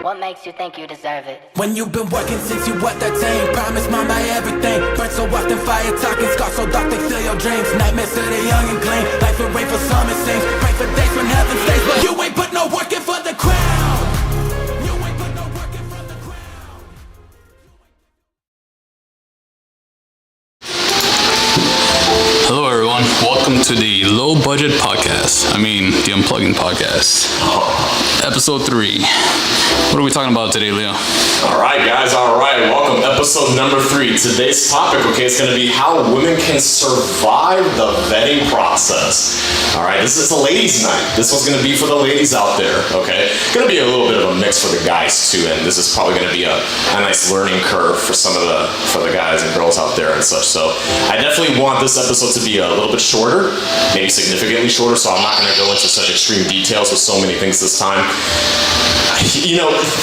What makes you think you deserve it? When you've been working since you were 13, promise mom by everything. Burn so often, fire talking, scars so dark they steal your dreams. Nightmares to the young and clean. Life will rain for some it seems. Pray for days when heaven stays, but you ain't put no work in for the crown. You ain't put no work in for the crown. Hello everyone, welcome to the Low Budget Podcast. The Unplugging Podcast. Episode 3. What are we talking about today, Leo? Alright guys, alright. Welcome, episode number 3. Today's topic, is going to be how women can survive the vetting process. Alright, this is a ladies' night. This one's going to be for the ladies out there, okay? Going to be a little bit of a mix for the guys too, and this is probably going to be a nice learning curve for the guys and girls out there and such. So I definitely want this episode to be a little bit shorter, maybe significantly shorter, so I'm not going to go into such extreme details with so many things this time.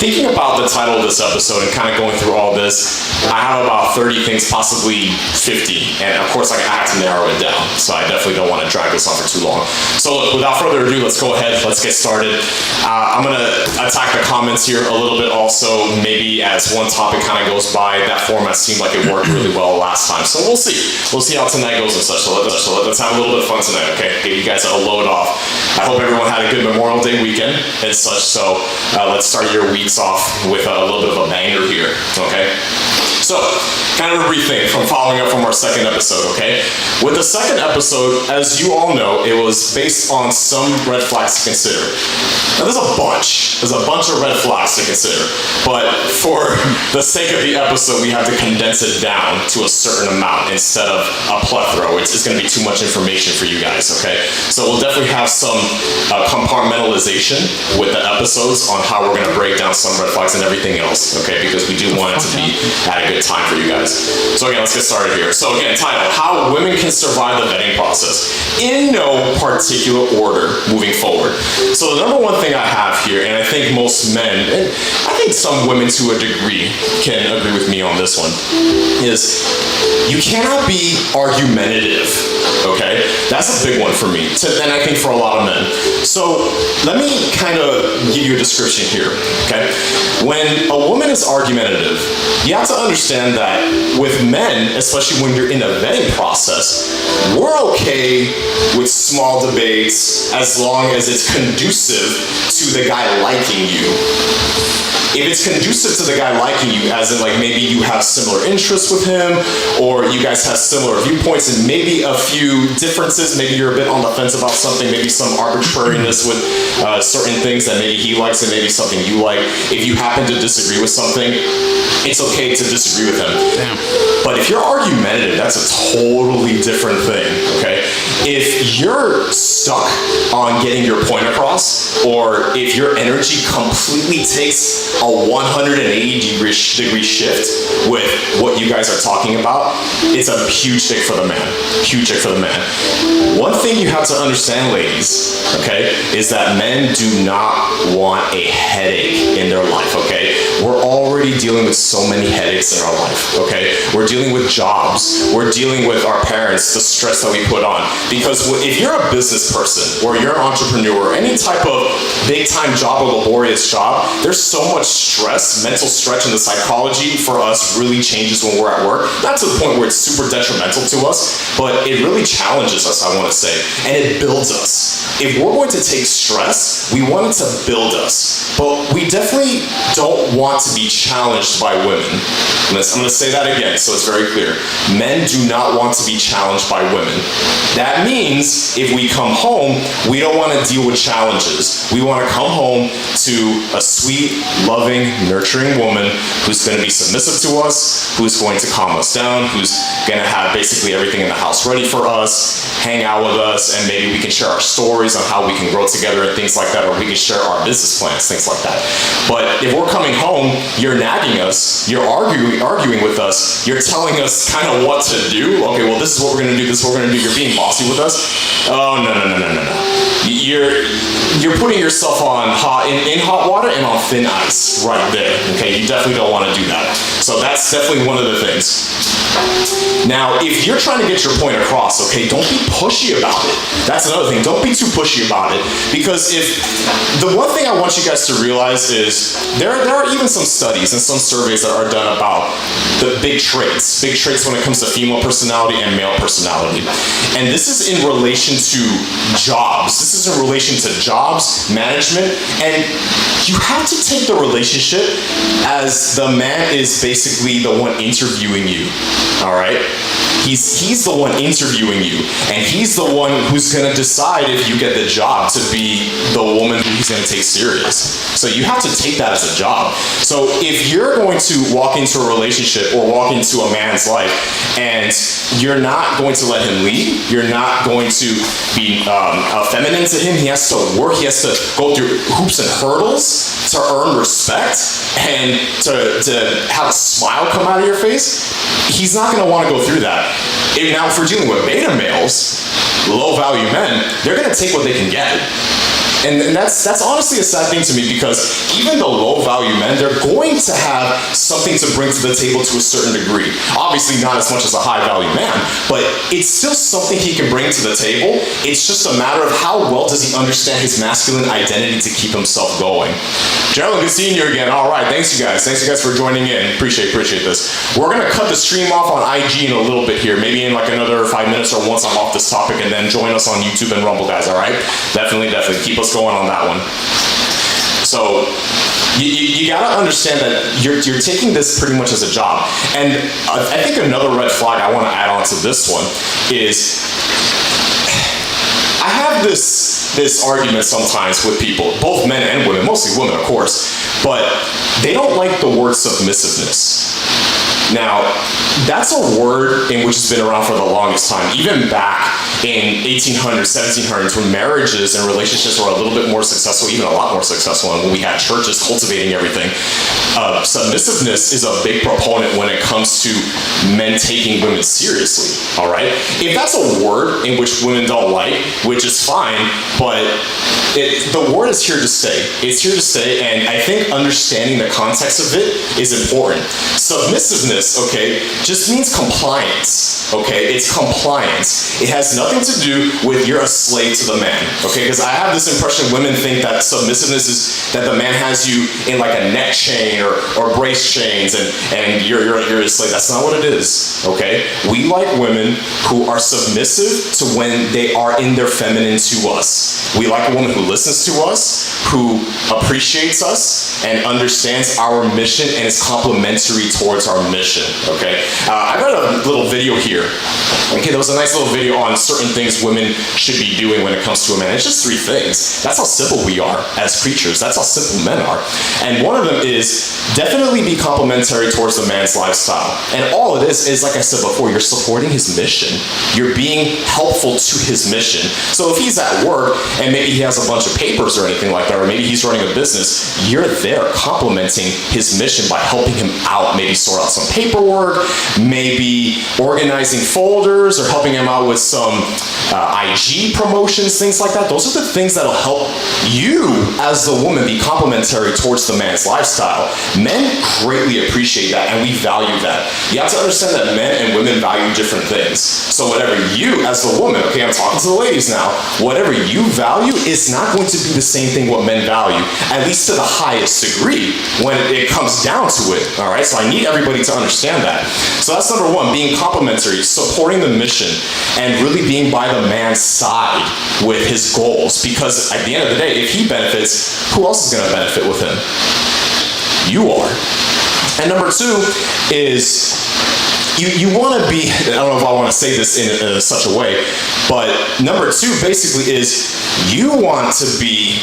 Thinking about the title of this episode and kind of going through all this, I have about 30 things, possibly 50, and of course I have to narrow it down, so I definitely don't want to drag this on for too long. So look, without further ado, let's go ahead, let's get started. I'm going to attack the comments here a little bit also, maybe as one topic kind of goes by. That format seemed like it worked really well last time, so we'll see. We'll see how tonight goes and such, so let's have a little bit of fun tonight, okay? Give you guys a load off. I hope everyone had a good Memorial Day weekend and such, so let's start your weeks off with a little bit of a banger here, okay? So, kind of a rethink from following up from our second episode, okay? With the second episode, as you all know, it was based on some red flags to consider. Now, there's a bunch of red flags to consider, but for the sake of the episode, we have to condense it down to a certain amount instead of a plethora. It's going to be too much information for you guys, okay? So we'll definitely have some compartmentalization with the episodes on how we're going to break down some red flags and everything else, okay? Because we do want it to be at a good time for you guys. So again, let's get started here. So again, title, How Women Can Survive the Vetting Process. In no particular order moving forward. So the number one thing I have here, and I think most men, and I think some women to a degree can agree with me on this one, is you cannot be argumentative, okay? That's a big one for me, and I think for a lot of men. So let me kind of give you a description here, okay? When a woman is argumentative, you have to understand that with men, especially when you're in a vetting process, we're okay with small debates as long as it's conducive to the guy liking you. If it's conducive to the guy liking you, as in like maybe you have similar interests with him, or you guys have similar viewpoints and maybe a few differences, maybe you're a bit on the fence about something, maybe some arbitrariness with certain things that maybe he likes and maybe something you like. If you happen to disagree with something, it's okay to disagree with him. Damn. But if you're argumentative, that's a totally different thing, okay? If you're stuck on getting your point across, or if your energy completely takes a 180-degree shift with what you guys are talking about, it's a huge tick for the man. Huge tick for the man. One thing you have to understand, ladies, okay, is that men do not want a headache in their life, okay? We're already dealing with so many headaches in our life, okay? We're dealing with jobs. We're dealing with our parents, the stress that we put on. Because if you're a business person, or you're an entrepreneur, or any type of big-time job or laborious job, there's so much stress, mental stretch, and the psychology for us really changes when we're at work. Not to the point where it's super detrimental to us, but it really challenges us, I want to say, and it builds us. If we're going to take stress, we want it to build us, but we definitely don't want to be challenged by women. I'm going to say that again so it's very clear. Men do not want to be challenged by women. That means if we come home, we don't want to deal with challenges. We want to come home to a sweet, loving, nurturing woman who's going to be submissive to us, who's going to calm us down, who's going to have basically everything in the house ready for us, hang out with us, and maybe we can share our stories on how we can grow together and things like that, or we can share our business plans, things like that. But if we're coming home, you're nagging us, you're arguing with us, you're telling us kind of what to do. Okay, well, this is what we're going to do, this is what we're going to do. You're being bossy with us. Oh, no. You're putting yourself on in hot water and on thin ice right there. Okay, you definitely don't want to do that. So So that's definitely one of the things. Now, if you're trying to get your point across, okay, don't be pushy about it. That's another thing. Don't be too pushy about it. Because if the one thing I want you guys to realize is there are even some studies and some surveys that are done about the big traits when it comes to female personality and male personality. And this is in relation to jobs. This is in relation to jobs, management, and you have to take the relationship as the man is basically the one interviewing you. All right? He's the one interviewing you, and he's the one who's going to decide if you get the job to be the woman who he's going to take serious. So you have to take that as a job. So if you're going to walk into a relationship or walk into a man's life and you're not going to let him lead, you're not going to be feminine to him, he has to work, he has to go through hoops and hurdles to earn respect and to have a smile come out of your face, he's not going to want to go through that. Now, if we're dealing with beta males, low-value men, they're going to take what they can get. And that's honestly a sad thing to me, because even the low-value men, they're going to have something to bring to the table to a certain degree. Obviously not as much as a high-value man, but it's still something he can bring to the table. It's just a matter of how well does he understand his masculine identity to keep himself going. Gerald, good seeing you again. All right, thanks you guys. Thanks you guys for joining in. Appreciate this. We're going to cut the stream off on IG in a little bit here, maybe in like another 5 minutes or once I'm off this topic, and then join us on YouTube and Rumble, guys, all right? Definitely. Keep us going on that one. So you gotta understand that you're taking this pretty much as a job. And I think another red flag I want to add on to this one is I have this argument sometimes with people, both men and women, mostly women of course, but they don't like the word submissiveness. Now, that's a word in which has been around for the longest time, even back in 1800s, 1700s, when marriages and relationships were a little bit more successful, even a lot more successful, and when we had churches cultivating everything. Submissiveness is a big proponent when it comes to men taking women seriously, all right? If that's a word in which women don't like, which is fine, but the word is here to stay. It's here to stay, and I think understanding the context of it is important. Submissiveness, okay, just means compliance, okay? It's compliance. It has nothing to do with you're a slave to the man, okay? Because I have this impression women think that submissiveness is that the man has you in like a neck chain or brace chains and you're a slave. That's not what it is, okay? We like women who are submissive to when they are in their feminine to us. We like a woman who listens to us, who appreciates us and understands our mission and is complimentary towards our mission, okay? I got a little video here. Okay, there was a nice little video on certain things women should be doing when it comes to a man. It's just 3 things. That's how simple we are as creatures. That's how simple men are. And one of them is definitely be complimentary towards the man's lifestyle. And all it is like I said before, you're supporting his mission. You're being helpful to his mission. So if he's at work and maybe he has a bunch of papers or anything like that, or maybe he's running a business, you're there complimenting his mission by helping him out, maybe sort out some paperwork, maybe organizing folders, or helping him out with some IG promotions, things like that. Those are the things that'll help you as the woman be complimentary towards the man's lifestyle. Men greatly appreciate that, and we value that. You have to understand that men and women value different things. So whatever you, as the woman, okay, I'm talking to the ladies now, whatever you value is not going to be the same thing what men value, at least to the highest degree when it comes down to it, all right? So I need everybody to understand that. So that's number 1, being complimentary, supporting the mission, and really being by the man's side with his goals, because at the end of the day, if he benefits, who else is going to benefit with him? You are. And number 2 is you want to be, I don't know if I want to say this in such a way, but number 2 basically is you want to be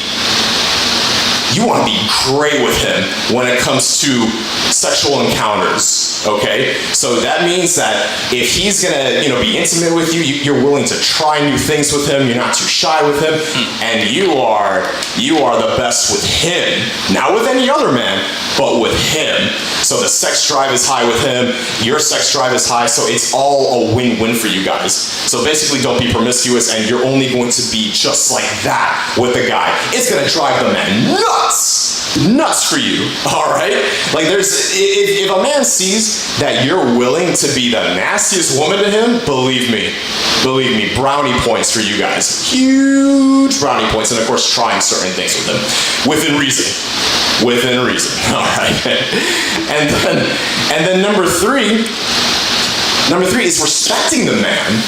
great with him when it comes to sexual encounters, okay? So that means that if he's gonna, be intimate with you, you're willing to try new things with him, you're not too shy with him, and you are the best with him. Not with any other man, but with him. So the sex drive is high with him, your sex drive is high, so it's all a win-win for you guys. So basically don't be promiscuous, and you're only going to be just like that with the guy. It's gonna drive the man nuts nuts for you, all right? Like if a man sees that you're willing to be the nastiest woman to him, believe me, brownie points for you guys. Huge brownie points, and of course trying certain things with him, within reason, all right? And then number three is respecting the man.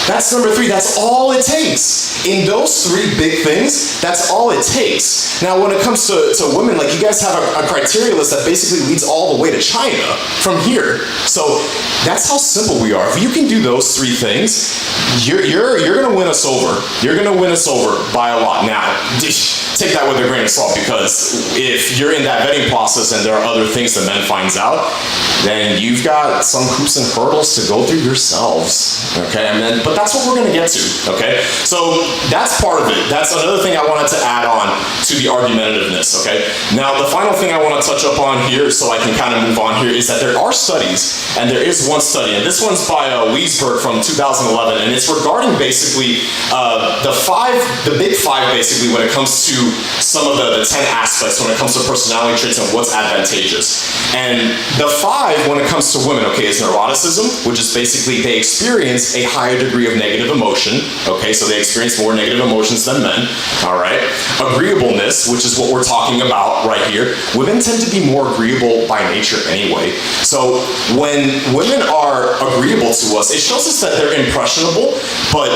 That's number three. That's all it takes. In those three big things, that's all it takes. Now, when it comes to women, like you guys have a criteria list that basically leads all the way to China from here. So that's how simple we are. If you can do those three things, you're gonna win us over. You're gonna win us over by a lot. Now, take that with a grain of salt, because if you're in that vetting process and there are other things the men finds out, then you've got some hoops and hurdles to go through yourselves. Okay, but that's what we're gonna get to. Okay, so that's part of it. That's another thing I wanted to add on to the argumentativeness. Okay, now the final thing I want to touch up on here, so I can kind of move on here, is that there are studies, and there is one study, and this one's by Wiesberg from 2011, and it's regarding basically the big five, basically, when it comes to some of the 10 aspects when it comes to personality traits and what's advantageous. And the five when it comes to women, okay, is neuroticism, which is basically they experience a higher degree of negative emotion, okay, so they experience more negative emotions than men, all right. Agreeableness, which is what we're talking about right here. Women tend to be more agreeable by nature anyway. So when women are agreeable to us, it shows us that they're impressionable, but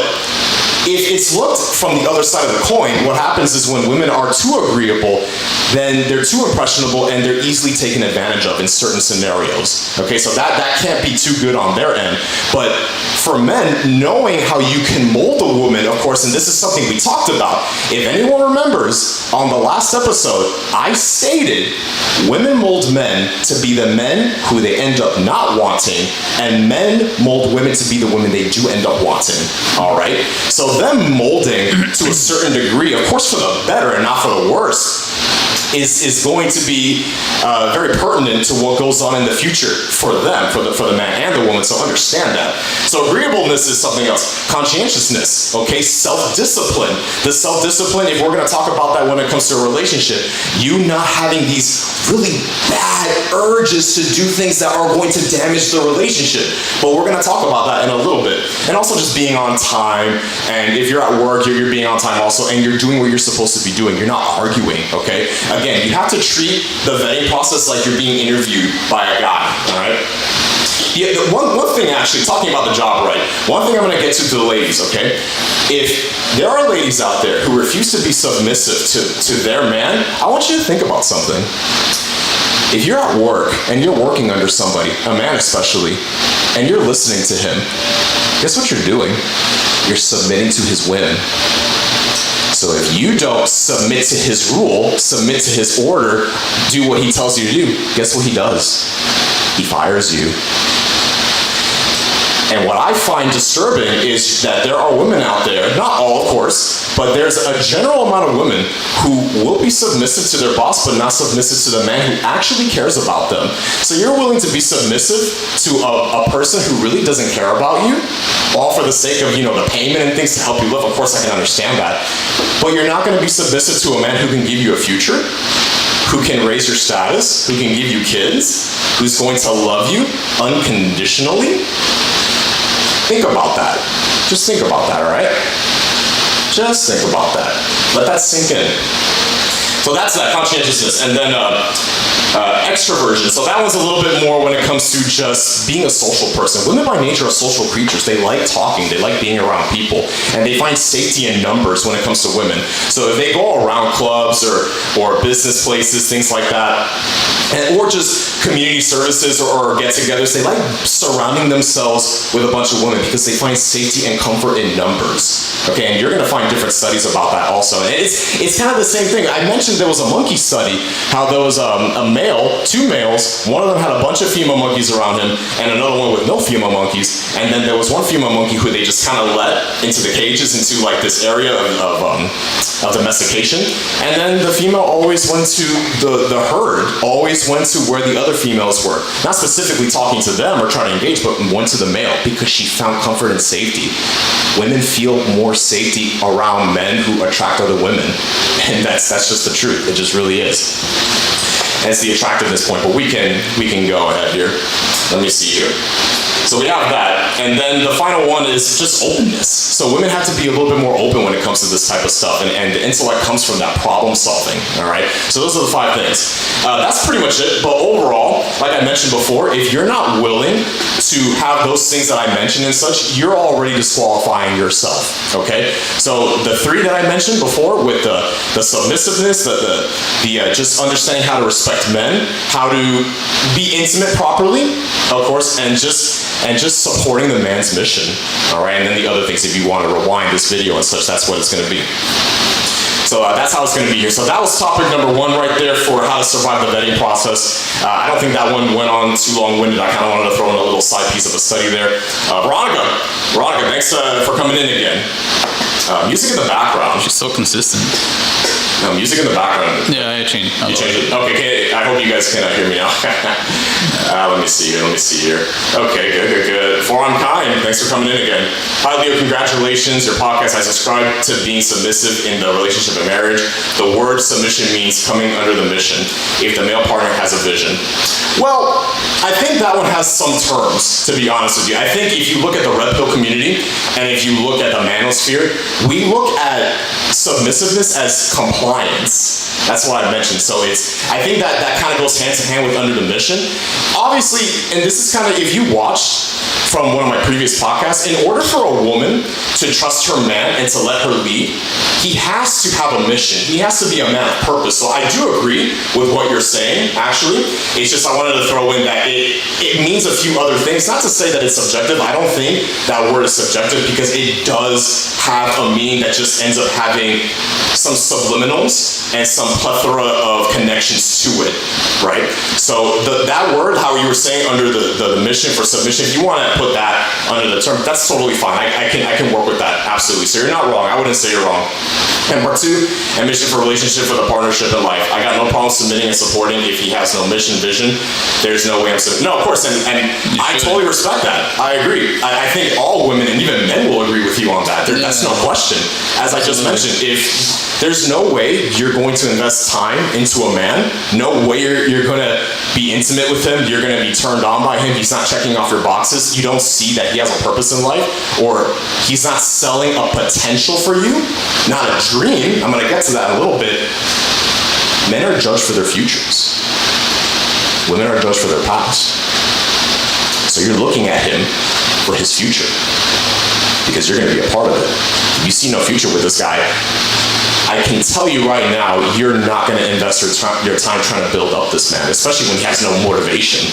if it's looked from the other side of the coin, what happens is when women are too agreeable, then they're too impressionable and they're easily taken advantage of in certain scenarios. Okay, so that can't be too good on their end. But for men, knowing how you can mold a woman, of course, and this is something we talked about. If anyone remembers, on the last episode, I stated women mold men to be the men who they end up not wanting, and men mold women to be the women they do end up wanting. All right? So them molding to a certain degree, of course for the better and not for the worse, is going to be very pertinent to what goes on in the future for them, for the man and the woman, so understand that. So agreeableness is something else. Conscientiousness, okay, self-discipline. The self-discipline, if we're gonna talk about that when it comes to a relationship, you not having these really bad urges to do things that are going to damage the relationship. But we're gonna talk about that in a little bit. And also just being on time, and if you're at work, you're being on time also, and you're doing what you're supposed to be doing. You're not arguing, okay? Again, you have to treat the vetting process like you're being interviewed by a guy, all right? Yeah, one thing actually, talking about the job, right? One thing I'm gonna get to the ladies, okay? If there are ladies out there who refuse to be submissive to their man, I want you to think about something. If you're at work and you're working under somebody, a man especially, and you're listening to him, guess what you're doing? You're submitting to his whim. So if you don't submit to his rule, submit to his order, do what he tells you to do, guess what he does? He fires you. And what I find disturbing is that there are women out there, not all of course, but there's a general amount of women who will be submissive to their boss but not submissive to the man who actually cares about them. So you're willing to be submissive to a person who really doesn't care about you, all for the sake of, the payment and things to help you live. Of course I can understand that. But you're not going to be submissive to a man who can give you a future, who can raise your status, who can give you kids, who's going to love you unconditionally. Think about that. Just think about that, all right? Just think about that. Let that sink in. So that's that, conscientiousness. And then extroversion. So that one's a little bit more when it comes to just being a social person. Women by nature are social creatures. They like talking. They like being around people. And they find safety in numbers when it comes to women. So if they go around clubs or business places, things like that, or just community services or get-togethers, they like surrounding themselves with a bunch of women because they find safety and comfort in numbers. Okay, and you're going to find different studies about that also. And it's kind of the same thing. I mentioned there was a monkey study, how there was two males, one of them had a bunch of female monkeys around him, and another one with no female monkeys, and then there was one female monkey who they just kind of let into the cages, into like this area of domestication, and then the female always went to the herd, always went to where the other females were. Not specifically talking to them or trying to engage, but went to the male because she found comfort and safety. Women feel more safety around men who attract other women, and that's just the truth. It just really is. as the attractiveness point, but we can go ahead here. Let me see here. So we have that, and then the final one is just openness. So women have to be a little bit more open when it comes to this type of stuff, and the intellect comes from that problem solving, all right? So those are the 5 things. That's pretty much it, but overall, like I mentioned before, if you're not willing to have those things that I mentioned and such, you're already disqualifying yourself, okay? So the 3 that I mentioned before with the submissiveness, the just understanding how to respect men, how to be intimate properly, of course, and just supporting the man's mission, all right? And then the other things, if you want to rewind this video and such, that's what it's going to be. So that's how it's going to be here. So that was topic number 1 right there for how to survive the vetting process. I don't think that one went on too long-winded. I kind of wanted to throw in a little side piece of a study there. Veronica, thanks for coming in again. Music in the background. She's so consistent. No, music in the background. Yeah, I changed. You changed it? Okay, I hope you guys can hear me now. Let me see here. Okay, good. For I'm kind, thanks for coming in again. Hi, Leo, congratulations. Your podcast has subscribed to being submissive in the relationship and marriage. The word submission means coming under the mission if the male partner has a vision. Well, I think that one has some terms, to be honest with you. I think if you look at the red pill community and if you look at the manosphere, we look at submissiveness as compliance. That's what I mentioned. So I think that kind of goes hand to hand with under the mission. Obviously, and this is kind of, if you watched from one of my previous podcasts, in order for a woman to trust her man and to let her lead, he has to have a mission. He has to be a man of purpose. So I do agree with what you're saying, actually. It's just I wanted to throw in that it means a few other things. Not to say that it's subjective. I don't think that word is subjective because it does have a meaning that just ends up having some subliminals and some plethora of connections to it, right? So that word, how you were saying under the mission for submission, if you want to put that under the term, that's totally fine. I can work with that, absolutely. So you're not wrong. I wouldn't say you're wrong. And part 2, a mission for relationship with a partnership in life. I got no problem submitting and supporting if he has no mission, vision. There's no way I'm submitting. No, of course, and I totally respect that. I agree. I think all women and even men will agree with you on that. That's no question. As I just mentioned, if there's no way you're going to invest time into a man, no way you're going to be intimate with him, you're going to be turned on by him, he's not checking off your boxes, you don't see that he has a purpose in life, or he's not selling a potential for you, not a dream. I'm going to get to that in a little bit. Men are judged for their futures. Women are judged for their past. So you're looking at him for his future because you're going to be a part of it. If you see no future with this guy, I can tell you right now, you're not going to invest your time trying to build up this man, especially when he has no motivation.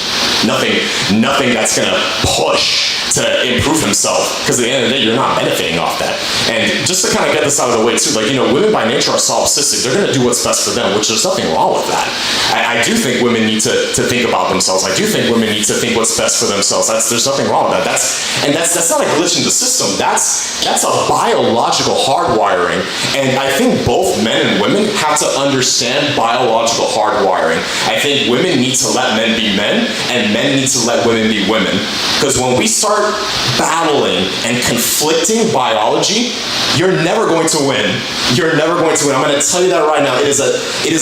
Nothing that's going to push to improve himself, because at the end of the day, you're not benefiting off that. And just to kind of get this out of the way too, women by nature are solipsistic. They're going to do what's best for them, which there's nothing wrong with that. I do think women need to think about themselves. I do think women need to think what's best for themselves. There's nothing wrong with that. That's not a glitch in the system. That's a biological hardwiring. And I think both men and women have to understand biological hardwiring. I think women need to let men be men, and men need to let women be women. Because when we start battling and conflicting biology, you're never going to win. You're never going to win. I'm going to tell you that right now. It is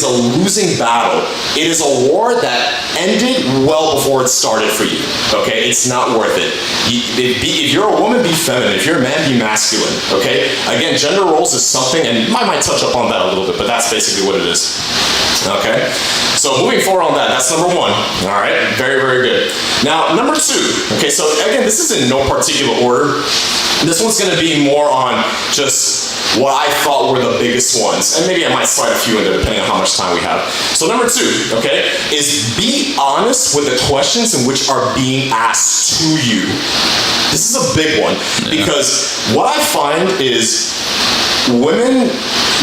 a losing battle. It is a war that ended well before it started for you. Okay? It's not worth it. If you're a woman, be feminine. If you're a man, be masculine. Okay? Again, gender roles is something, and I might touch up on that a little bit, but that's basically what it is. Okay? So moving forward on that, that's number 1. All right? Very, very good. Now, number 2. Okay, so again, this is in no particular order. This one's going to be more on just what I thought were the biggest ones. And maybe I might slide a few in there depending on how much time we have. So number 2, okay, is be honest with the questions in which are being asked to you. This is a big one because what I find is women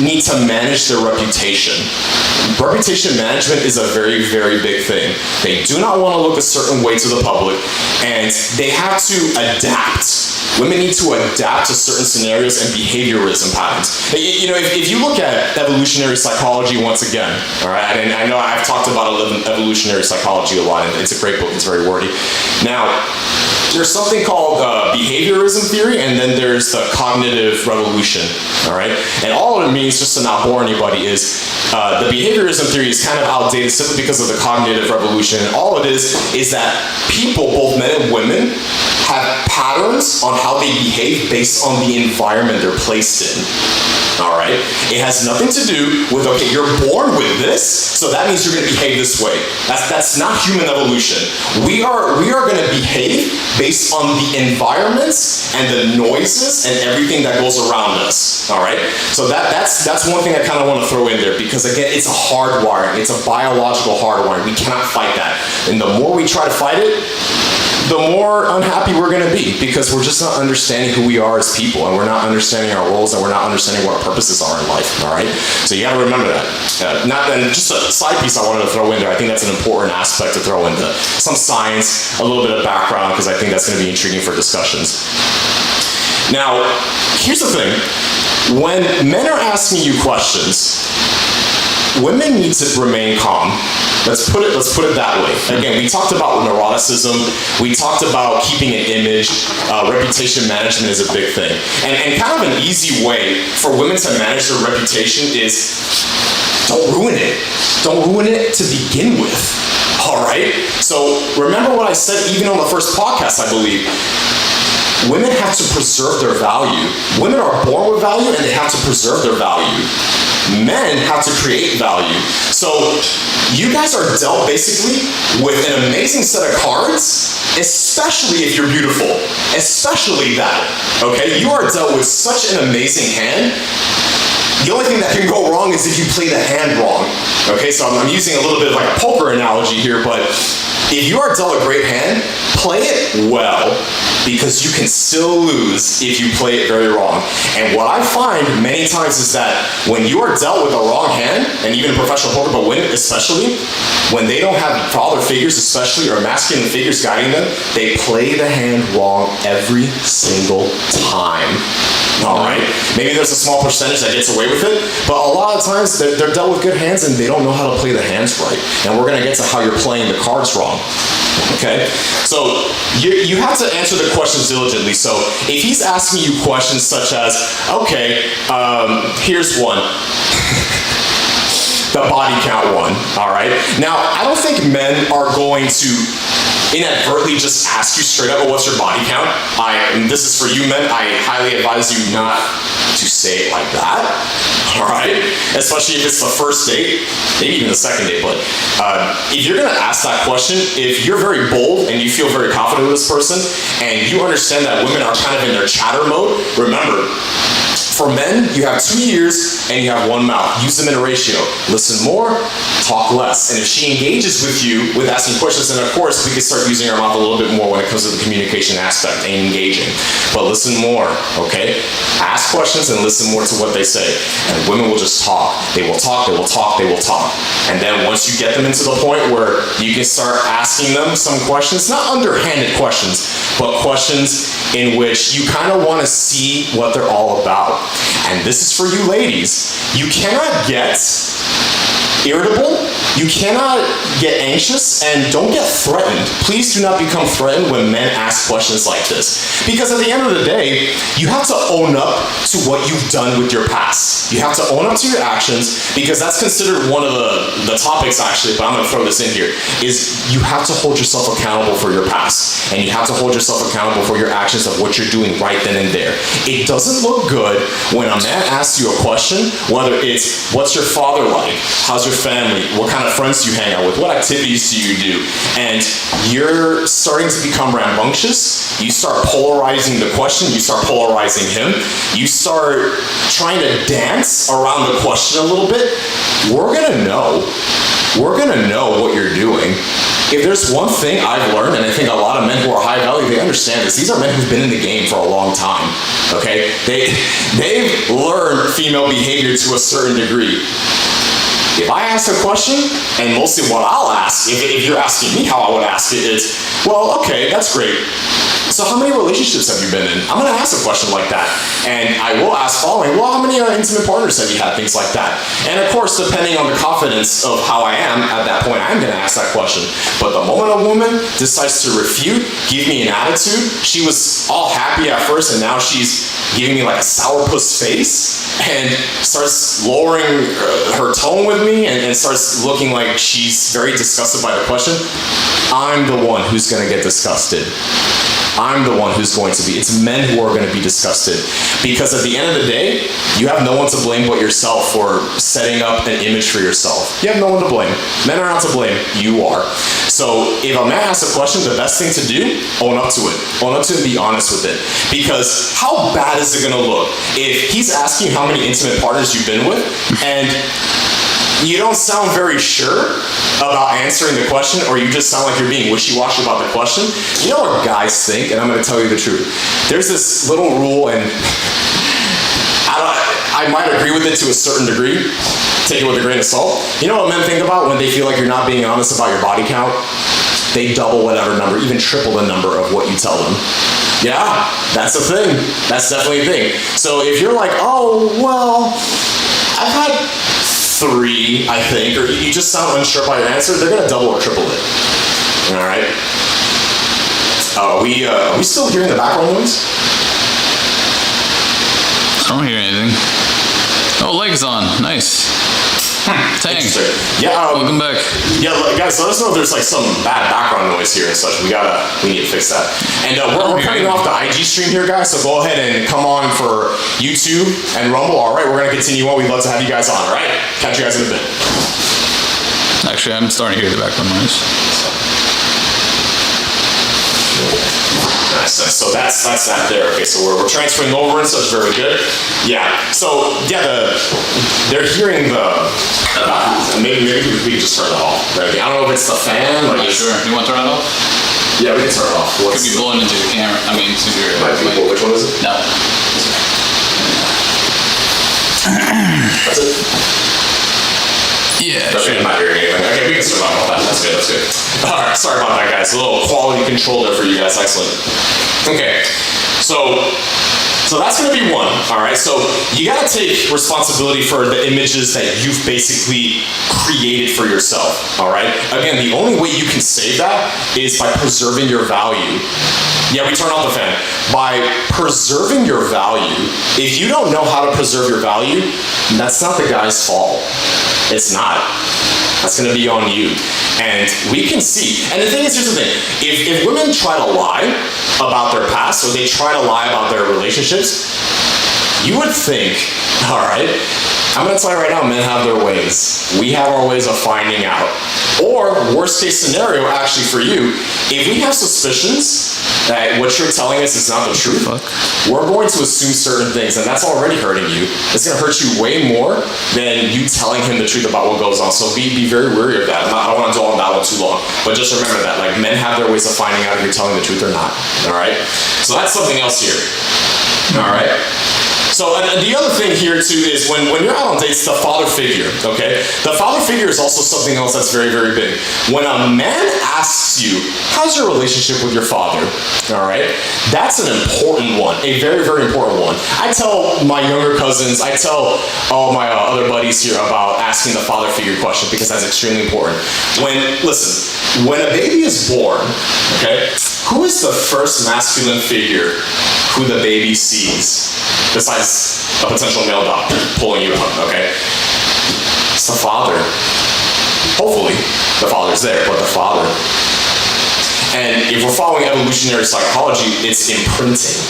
need to manage their reputation. Reputation management is a very, very big thing. They do not want to look a certain way to the public, and they have to adapt. Women need to adapt to certain scenarios and behaviorism patterns. You know, if you look at evolutionary psychology once again, all right, and I know I've talked about evolutionary psychology a lot, and it's a great book, it's very wordy. Now, there's something called behaviorism theory, and then there's the cognitive revolution, all right? And all it means, just to not bore anybody, is the behaviorism theory is kind of outdated simply because of the cognitive revolution. And all it is that people, both men and women, have patterns on how they behave based on the environment they're placed in. All right? It has nothing to do with, okay, you're born with this, so that means you're going to behave this way. That's not human evolution. We are going to behave based on the environments and the noises and everything that goes around us. All right? So that's one thing I kind of want to throw in there, because again, it's a hardwiring. It's a biological hardwiring. We cannot fight that. And the more we try to fight it, the more unhappy we're going to be, because we're just not understanding who we are as people, and we're not understanding our roles, and we're not understanding what our purposes are in life. All right, so you got to remember that. And just a side piece I wanted to throw in there. I think that's an important aspect to throw into some science, a little bit of background, because I think that's going to be intriguing for discussions. Now, here's the thing: when men are asking you questions, women need to remain calm. Let's put it that way. Again, we talked about neuroticism. We talked about keeping an image. Reputation management is a big thing. And kind of an easy way for women to manage their reputation is don't ruin it. Don't ruin it to begin with. All right? So remember what I said even on the first podcast, I believe. Women have to preserve their value. Women are born with value, and they have to preserve their value. Men have to create value. So you guys are dealt basically with an amazing set of cards, especially if you're beautiful. Especially that, okay? You are dealt with such an amazing hand. The only thing that can go wrong is if you play the hand wrong. Okay, so I'm using a little bit of like a poker analogy here, but if you are dealt a great hand, play it well, because you can still lose if you play it very wrong. And what I find many times is that when you are dealt with a wrong hand, and even in professional poker, but women especially, when they don't have father figures especially, or masculine figures guiding them, they play the hand wrong every single time. All right? Maybe there's a small percentage that gets away with it, but a lot of times they're dealt with good hands and they don't know how to play the hands right. And we're going to get to how you're playing the cards wrong. Okay? So you have to answer the questions diligently. So if he's asking you questions such as, okay, here's one. The body count one, all right? Now, I don't think men are going to inadvertently just ask you straight up, well, what's your body count? And this is for you men, I highly advise you not to say it like that, all right? Especially if it's the first date, maybe even the second date, but if you're gonna ask that question, if you're very bold and you feel very confident with this person, and you understand that women are kind of in their chatter mode, remember, for men, you have 2 ears and you have 1 mouth. Use them in a ratio. Listen more, talk less. And if she engages with you with asking questions, then of course we can start using our mouth a little bit more when it comes to the communication aspect and engaging. But listen more, okay? Ask questions and listen more to what they say. And women will just talk. They will talk, they will talk, they will talk. And then once you get them into the point where you can start asking them some questions, not underhanded questions, but questions in which you kind of want to see what they're all about. And this is for you ladies. You cannot get irritable, you cannot get anxious, and don't get threatened. Please do not become threatened when men ask questions like this. Because at the end of the day, you have to own up to what you've done with your past. You have to own up to your actions, because that's considered one of the topics actually, but I'm gonna throw this in here, is you have to hold yourself accountable for your past. And you have to hold yourself accountable for your actions of what you're doing right then and there. It doesn't look good when a man asks you a question, whether it's, what's your father like? How's your family? What kind of friends do you hang out with? What activities do you do? And you're starting to become rambunctious. You start polarizing the question. You start polarizing him. You start trying to dance around the question a little bit. We're gonna know. We're gonna know what you're doing. If there's one thing I've learned, and I think a lot of men who are high value, they understand this. These are men who've been in the game for a long time, okay? They've learned female behavior to a certain degree. If I ask a question, and mostly what I'll ask, if you're asking me how I would ask it, is, well, okay, that's great. So how many relationships have you been in? I'm gonna ask a question like that. And I will ask following, well, how many intimate partners have you had? Things like that. And of course, depending on the confidence of how I am at that point, I'm gonna ask that question. But the moment a woman decides to refute, give me an attitude, she was all happy at first and now she's giving me like a sourpuss face and starts lowering her tone with me and starts looking like she's very disgusted by the question, I'm the one who's gonna get disgusted. I'm the one who's going to be. It's men who are going to be disgusted. Because at the end of the day, you have no one to blame but yourself for setting up an image for yourself. You have no one to blame. Men are not to blame. You are. So if a man asks a question, the best thing to do, own up to it. Own up to it and be honest with it. Because how bad is it going to look if he's asking how many intimate partners you've been with and you don't sound very sure about answering the question, or you just sound like you're being wishy-washy about the question? You know what guys think, and I'm going to tell you the truth. There's this little rule, and I might agree with it to a certain degree. Take it with a grain of salt. You know what men think about when they feel like you're not being honest about your body count? They double whatever number, even triple the number of what you tell them. Yeah, that's a thing. That's definitely a thing. So if you're like, oh, well, I've had 3, I think, or you just sound unsure about your answer, they're gonna double or triple it. All right. Are we still hearing the background noise? I don't hear anything. Oh, legs on. Nice. Tang. Yeah. Welcome back. Yeah, guys, let us know if there's like some bad background noise here and such. We need to fix that. And we're cutting off the IG stream here, guys. So go ahead and come on for YouTube and Rumble. All right, we're gonna continue on. We'd love to have you guys on. All right, catch you guys in a bit. Actually, I'm starting to hear the background noise. Nice. So that's that there. Okay, so we're transferring over and such. Very good. Yeah. So yeah, they're hearing maybe we can just turn it off. Right? I don't know if it's the fan. I'm not sure. You want to turn it off? Yeah, we can turn it off. Could be blowing into the camera. I mean, to your mic. Which one is it? No. That's it. Yeah. Okay, I'm not hearing anything. Okay, we can survive all that. That's good. All right, sorry about that, guys. A little quality control there for you guys. Excellent. Okay, so that's gonna be one. All right, so you gotta take responsibility for the images that you've basically created for yourself. All right. Again, the only way you can save that is by preserving your value. Yeah, we turn off the fan. By preserving your value, if you don't know how to preserve your value, that's not the guy's fault. It's not. That's gonna be on you. And we can see, and the thing is, here's the thing, if women try to lie about their past, or they try to lie about their relationships, you would think, all right, I'm gonna tell you right now, men have their ways. We have our ways of finding out. Or, worst case scenario, actually for you, if we have suspicions that what you're telling us is not the truth, we're going to assume certain things, and that's already hurting you. It's gonna hurt you way more than you telling him the truth about what goes on. So be very wary of that. I don't wanna dwell on that one too long, but just remember that, like, men have their ways of finding out if you're telling the truth or not, all right? So that's something else here, all right? So and the other thing here too is when you're out on dates, the father figure, okay? The father figure is also something else that's very, very big. When a man asks you, how's your relationship with your father, all right? That's an important one, a very, very important one. I tell my younger cousins, I tell all my other buddies here about asking the father figure question because that's extremely important. Listen, when a baby is born, okay, who is the first masculine figure who the baby sees? Besides a potential male doctor pulling you up, okay? It's the father. Hopefully, the father's there, but the father. And if we're following evolutionary psychology, it's imprinting.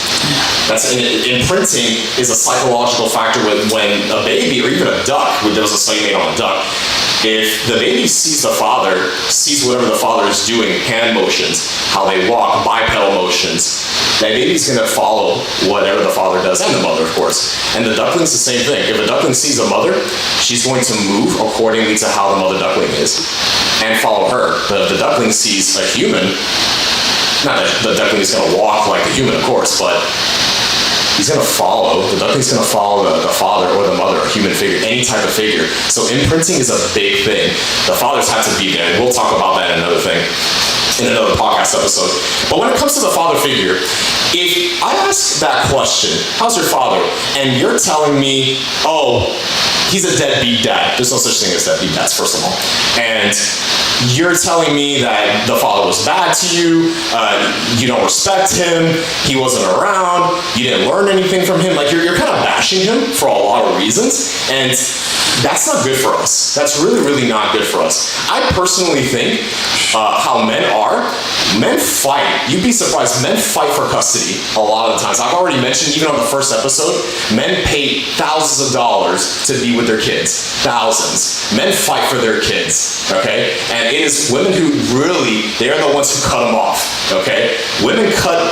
Imprinting is a psychological factor when a baby, or even a duck, there was a study made on a duck, if the baby sees the father, sees whatever the father is doing, hand motions, how they walk, bipedal motions, that baby's gonna follow whatever the father does, and the mother, of course. And the duckling's the same thing. If a duckling sees a mother, she's going to move accordingly to how the mother duckling is, and follow her. The duckling sees a human, not that the duckling is gonna walk like a human, of course, but he's gonna follow, the duckling's gonna follow the father or the mother, a human figure, any type of figure. So imprinting is a big thing. The fathers have to be there, and we'll talk about that in another thing. in another podcast episode. But when it comes to the father figure, if I ask that question, how's your father? And you're telling me, oh, he's a deadbeat dad. There's no such thing as deadbeat dads, first of all. And you're telling me that the father was bad to you, you don't respect him, he wasn't around, you didn't learn anything from him. Like, you're kind of bashing him for a lot of reasons. And that's not good for us. That's really, really not good for us. I personally think how men are, men fight. You'd be surprised, men fight for custody a lot of the times. I've already mentioned, even on the first episode, men pay thousands of dollars to be with their kids. Thousands. Men fight for their kids, okay? And it is women who really, they are the ones who cut them off, okay? Women cut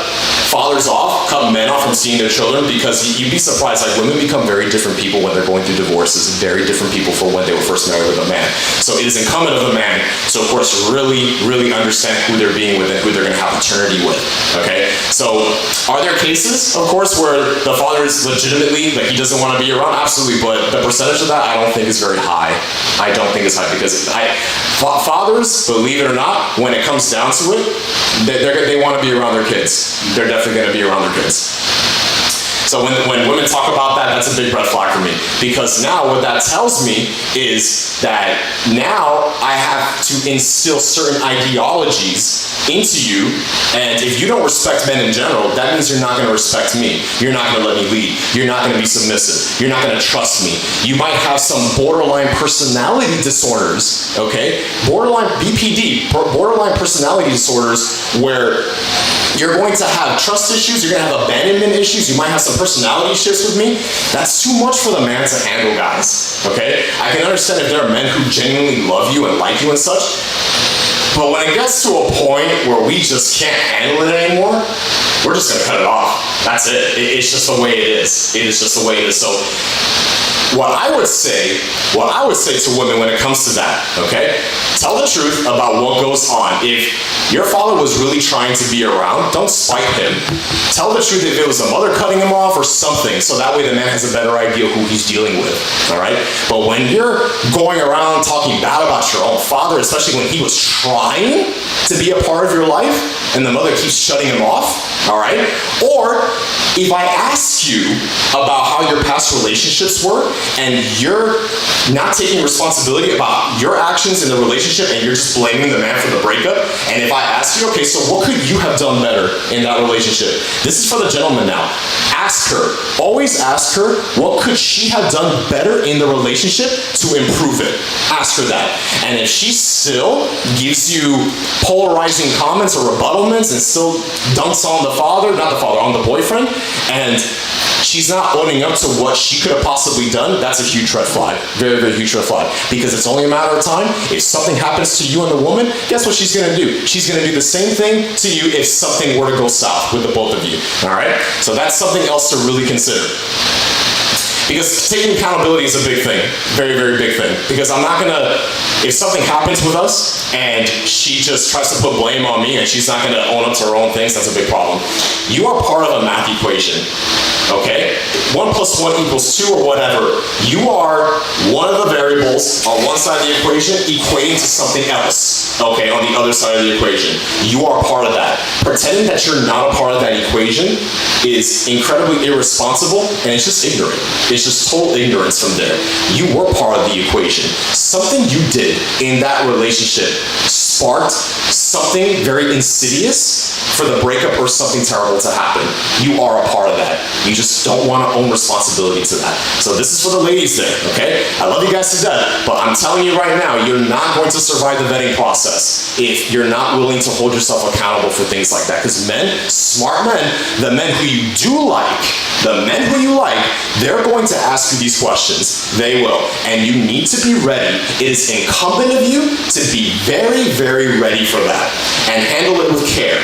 fathers off, cut men off from seeing their children, because you'd be surprised, like, women become very different people when they're going through divorces, very different people from when they were first married with a man. So it is incumbent of the man to, of course, really, really understand who they're being with and who they're going to have eternity with, okay? So are there cases, of course, where the father is legitimately, like, he doesn't want to be around? Absolutely, but the percentage of that I don't think is very high. I don't think it's high, because fathers, believe it or not, when it comes down to it, they want to be around their kids. They're definitely going to be around their kids. So when women talk about that, that's a big red flag for me. Because now what that tells me is that now I have to instill certain ideologies into you, and if you don't respect men in general, that means you're not going to respect me. You're not going to let me lead. You're not going to be submissive. You're not going to trust me. You might have some borderline personality disorders, okay? Borderline BPD, borderline personality disorders, where you're going to have trust issues, you're going to have abandonment issues, you might have some personality shifts with me. That's too much for the man to handle, guys, okay? I can understand if there are men who genuinely love you and like you and such, but when it gets to a point where we just can't handle it anymore, we're just going to cut it off. That's it. It's just the way it is. It is just the way it is. So what I would say to women when it comes to that, okay? Tell the truth about what goes on. If your father was really trying to be around, don't spite him. Tell the truth if it was a mother cutting him off or something, so that way the man has a better idea who he's dealing with, all right? But when you're going around talking bad about your own father, especially when he was trying to be a part of your life and the mother keeps shutting him off, all right? Or if I ask you about how your past relationships were and you're not taking responsibility about your actions in the relationship and you're just blaming the man for the breakup, and if I ask you, okay, so what could you have done better in that relationship? This is for the gentleman now. Ask her. Always ask her, what could she have done better in the relationship to improve it? Ask her that. And if she still gives you polarizing comments or rebuttalments and still dunks on the father, not the father, on the boyfriend, and she's not owning up to what she could have possibly done, that's a huge red flag. Very, very huge red flag. Because it's only a matter of time. If something happens to you and the woman, guess what she's going to do? She's going to do the same thing to you if something were to go south with the both of you. All right? So that's something else to really consider. Because taking accountability is a big thing. Very, very big thing. Because I'm not going to, if something happens with us and she just tries to put blame on me and she's not going to own up to her own things, that's a big problem. You are part of a math equation. Okay? 1 + 1 = 2 or whatever. You are one of the variables on one side of the equation equating to something else, okay, on the other side of the equation. You are part of that. Pretending that you're not a part of that equation is incredibly irresponsible, and it's just ignorant. It's just total ignorance from there. You were part of the equation. Something you did in that relationship sparked something very insidious for the breakup or something terrible to happen. You are a part of that. You just don't want to own responsibility to that. So this is for the ladies there, okay? I love you guys to death, but I'm telling you right now, you're not going to survive the vetting process if you're not willing to hold yourself accountable for things like that. Because men, smart men, the men who you do like, the men who you like, they're going to ask you these questions. They will. And you need to be ready. It is incumbent of you to be very, very ready for that. And handle it with care.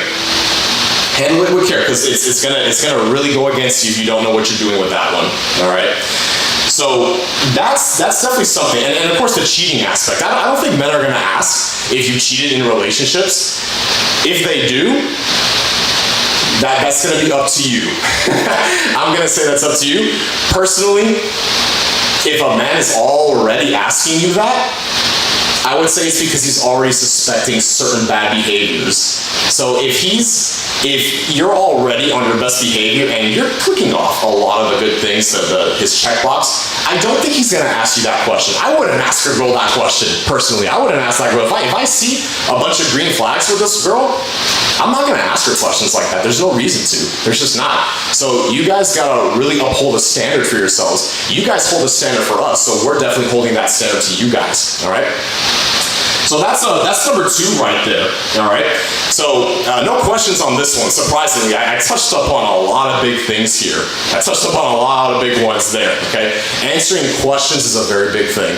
Handle it with care, because it's gonna really go against you if you don't know what you're doing with that one. All right. So that's definitely something. And of course the cheating aspect. I don't think men are gonna ask if you cheated in relationships. If they do, that's gonna be up to you. I'm gonna say that's up to you. Personally, if a man is already asking you that, I would say it's because he's already suspecting certain bad behaviors. So if you're already on your best behavior and you're clicking off a lot of the good things of his checkbox, I don't think he's gonna ask you that question. I wouldn't ask a girl that question, personally. I wouldn't ask that girl. If I see a bunch of green flags with this girl, I'm not gonna ask her questions like that. There's no reason to. There's just not. So you guys gotta really uphold a standard for yourselves. You guys hold a standard for us, so we're definitely holding that standard to you guys, all right? So that's number 2 right there, all right? So no questions on this one, surprisingly. I touched upon a lot of big things here. I touched upon a lot of big ones there, okay? Answering questions is a very big thing.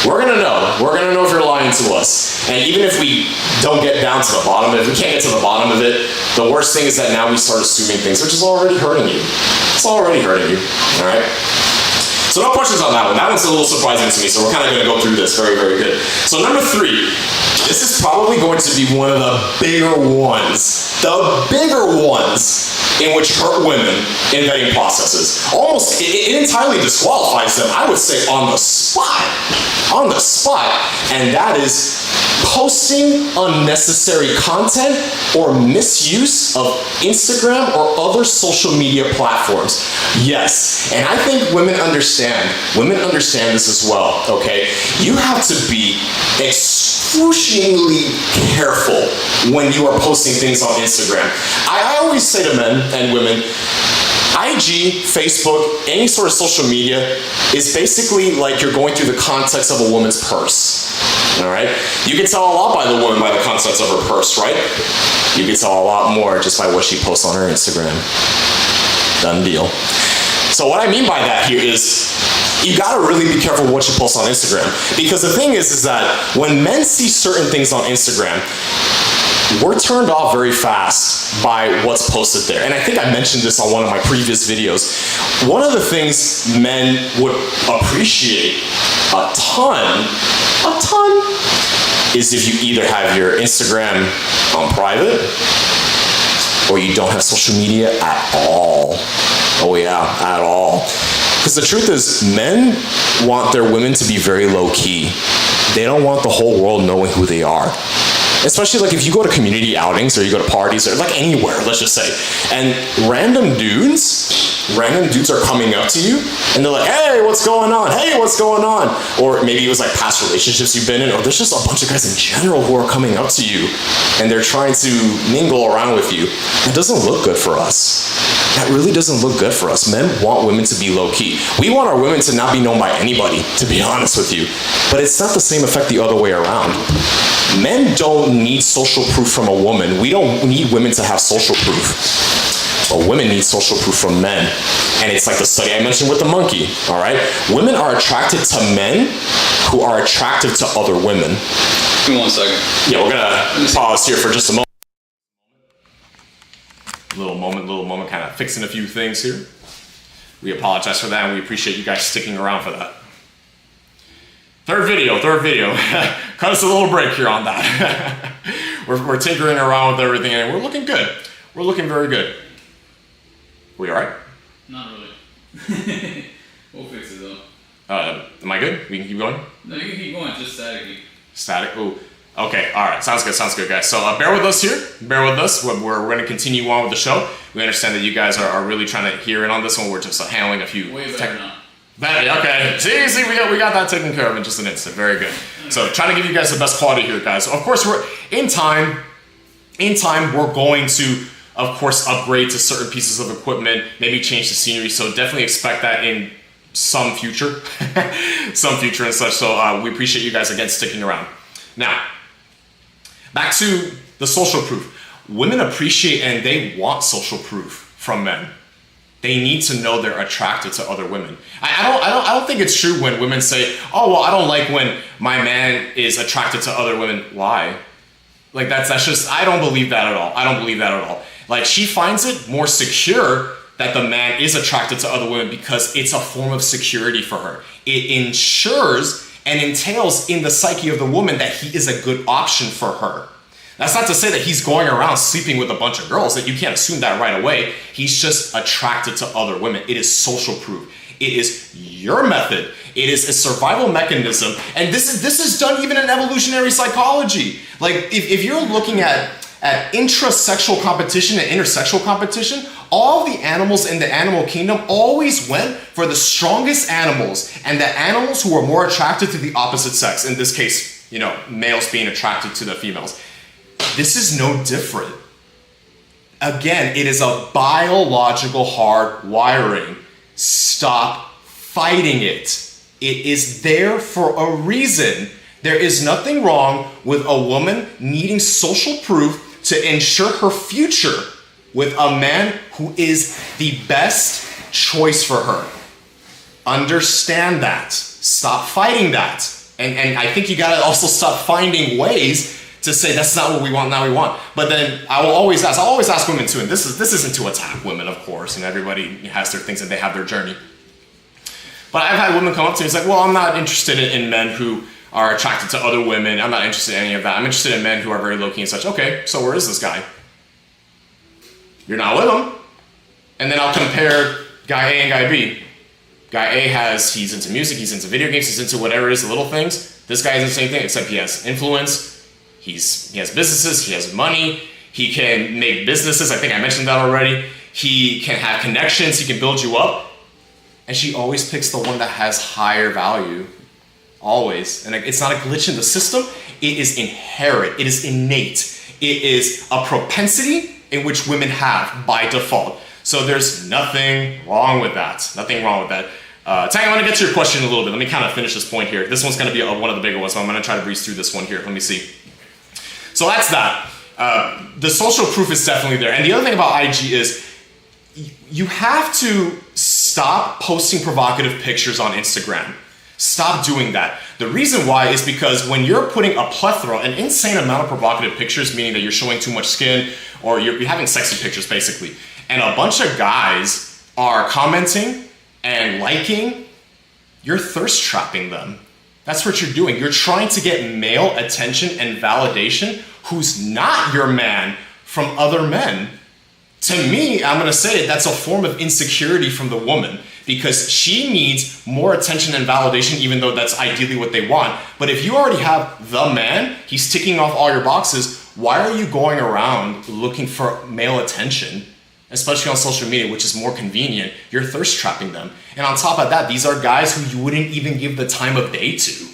We're gonna know. We're gonna know if you're lying to us. And even if we don't get down to the bottom of it, if we can't get to the bottom of it, the worst thing is that now we start assuming things, which is already hurting you. It's already hurting you, all right? So no questions on that one. That one's a little surprising to me, so we're kind of going to go through this. Very, very good. So number 3, this is probably going to be one of the bigger ones. The bigger ones in which hurt women in vetting processes. Almost, it entirely disqualifies them, I would say, on the spot. On the spot. And that is posting unnecessary content or misuse of Instagram or other social media platforms. Yes, and I think women understand this as well, okay? You have to be excruciatingly careful when you are posting things on Instagram. I always say to men and women, IG, Facebook, any sort of social media is basically like you're going through the context of a woman's purse. All right? You can tell a lot by the woman by the contents of her purse, right? You can tell a lot more just by what she posts on her Instagram. Done deal. So what I mean by that here is you gotta really be careful what you post on Instagram. Because the thing is that when men see certain things on Instagram, we're turned off very fast by what's posted there. And I think I mentioned this on one of my previous videos. One of the things men would appreciate a ton, is if you either have your Instagram on private or you don't have social media at all. Oh yeah, at all. Because the truth is, men want their women to be very low key. They don't want the whole world knowing who they are. Especially like if you go to community outings or you go to parties or like anywhere, let's just say, and random dudes are coming up to you and they're like, hey, what's going on? Hey, what's going on? Or maybe it was like past relationships you've been in, or there's just a bunch of guys in general who are coming up to you and they're trying to mingle around with you. That doesn't look good for us. That really doesn't look good for us. Men want women to be low key. We want our women to not be known by anybody, to be honest with you. But it's not the same effect the other way around. Men don't need social proof from a woman. We don't need women to have social proof. But women need social proof from men. And it's like the study I mentioned with the monkey, all right? Women are attracted to men who are attractive to other women. Give me 1 second. Yeah, we're gonna pause here for just a moment. Little moment, kind of fixing a few things here. We apologize for that, and we appreciate you guys sticking around for that. Third video. Cut us a little break here on that. we're tinkering around with everything, and we're looking good. We're looking very good. We all right? Not really. We'll fix it though. Am I good? We can keep going? No, you can keep going, just statically. Static? Ooh. Okay, all right. Sounds good, guys. So bear with us here. Bear with us. We're going to continue on with the show. We understand that you guys are really trying to hear in on this one. We're just handling a few... Way better now. Better, okay. See, we got that taken care of in just an instant. Very good. So trying to give you guys the best quality here, guys. Of course, we're in time, we're going to, of course, upgrade to certain pieces of equipment, maybe change the scenery. So definitely expect that in some future, and such. So we appreciate you guys again sticking around. Now, back to the social proof. Women appreciate and they want social proof from men. They need to know they're attracted to other women. I don't think it's true when women say, oh, well, I don't like when my man is attracted to other women. Why? Like that's just, I don't believe that at all. Like she finds it more secure that the man is attracted to other women because it's a form of security for her. It ensures and entails in the psyche of the woman that he is a good option for her. That's not to say that he's going around sleeping with a bunch of girls, that you can't assume that right away. He's just attracted to other women. It is social proof. It is your method. It is a survival mechanism, and this is done even in evolutionary psychology. Like if you're looking at intrasexual competition and intersexual competition, all the animals in the animal kingdom always went for the strongest animals and the animals who were more attracted to the opposite sex. In this case, males being attracted to the females. This is no different. Again, it is a biological hard wiring. Stop fighting it. It is there for a reason. There is nothing wrong with a woman needing social proof to ensure her future with a man who is the best choice for her. Understand that. Stop fighting that. And I think you gotta also stop finding ways to say that's not what we want, now we want. But then I'll always ask women too, and this isn't to attack women, of course, and everybody has their things and they have their journey. But I've had women come up to me, it's like, well, I'm not interested in men who are attracted to other women. I'm not interested in any of that. I'm interested in men who are very low-key and such. Okay, so where is this guy? You're not with him. And then I'll compare guy A and guy B. Guy A he's into music, he's into video games, he's into whatever it is, the little things. This guy is the same thing, except he has influence. He has businesses, he has money, he can make businesses, I think I mentioned that already. He can have connections, he can build you up. And she always picks the one that has higher value. Always. And it's not a glitch in the system, it is inherent, it is innate. It is a propensity in which women have by default. So there's nothing wrong with that. Nothing wrong with that. Tang, I want to get to your question a little bit. Let me kind of finish this point here. This one's going to be one of the bigger ones, so I'm going to try to breeze through this one here. Let me see. So that's that. The social proof is definitely there. And the other thing about IG is you have to stop posting provocative pictures on Instagram. Stop doing that. The reason why is because when you're putting a plethora, an insane amount of provocative pictures, meaning that you're showing too much skin or you're having sexy pictures basically, and a bunch of guys are commenting and liking, you're thirst trapping them. That's what you're doing. You're trying to get male attention and validation who's not your man from other men. To me, I'm gonna say it, that's a form of insecurity from the woman because she needs more attention and validation even though that's ideally what they want. But if you already have the man, he's ticking off all your boxes, why are you going around looking for male attention? Especially on social media, which is more convenient, you're thirst trapping them. And on top of that, these are guys who you wouldn't even give the time of day to.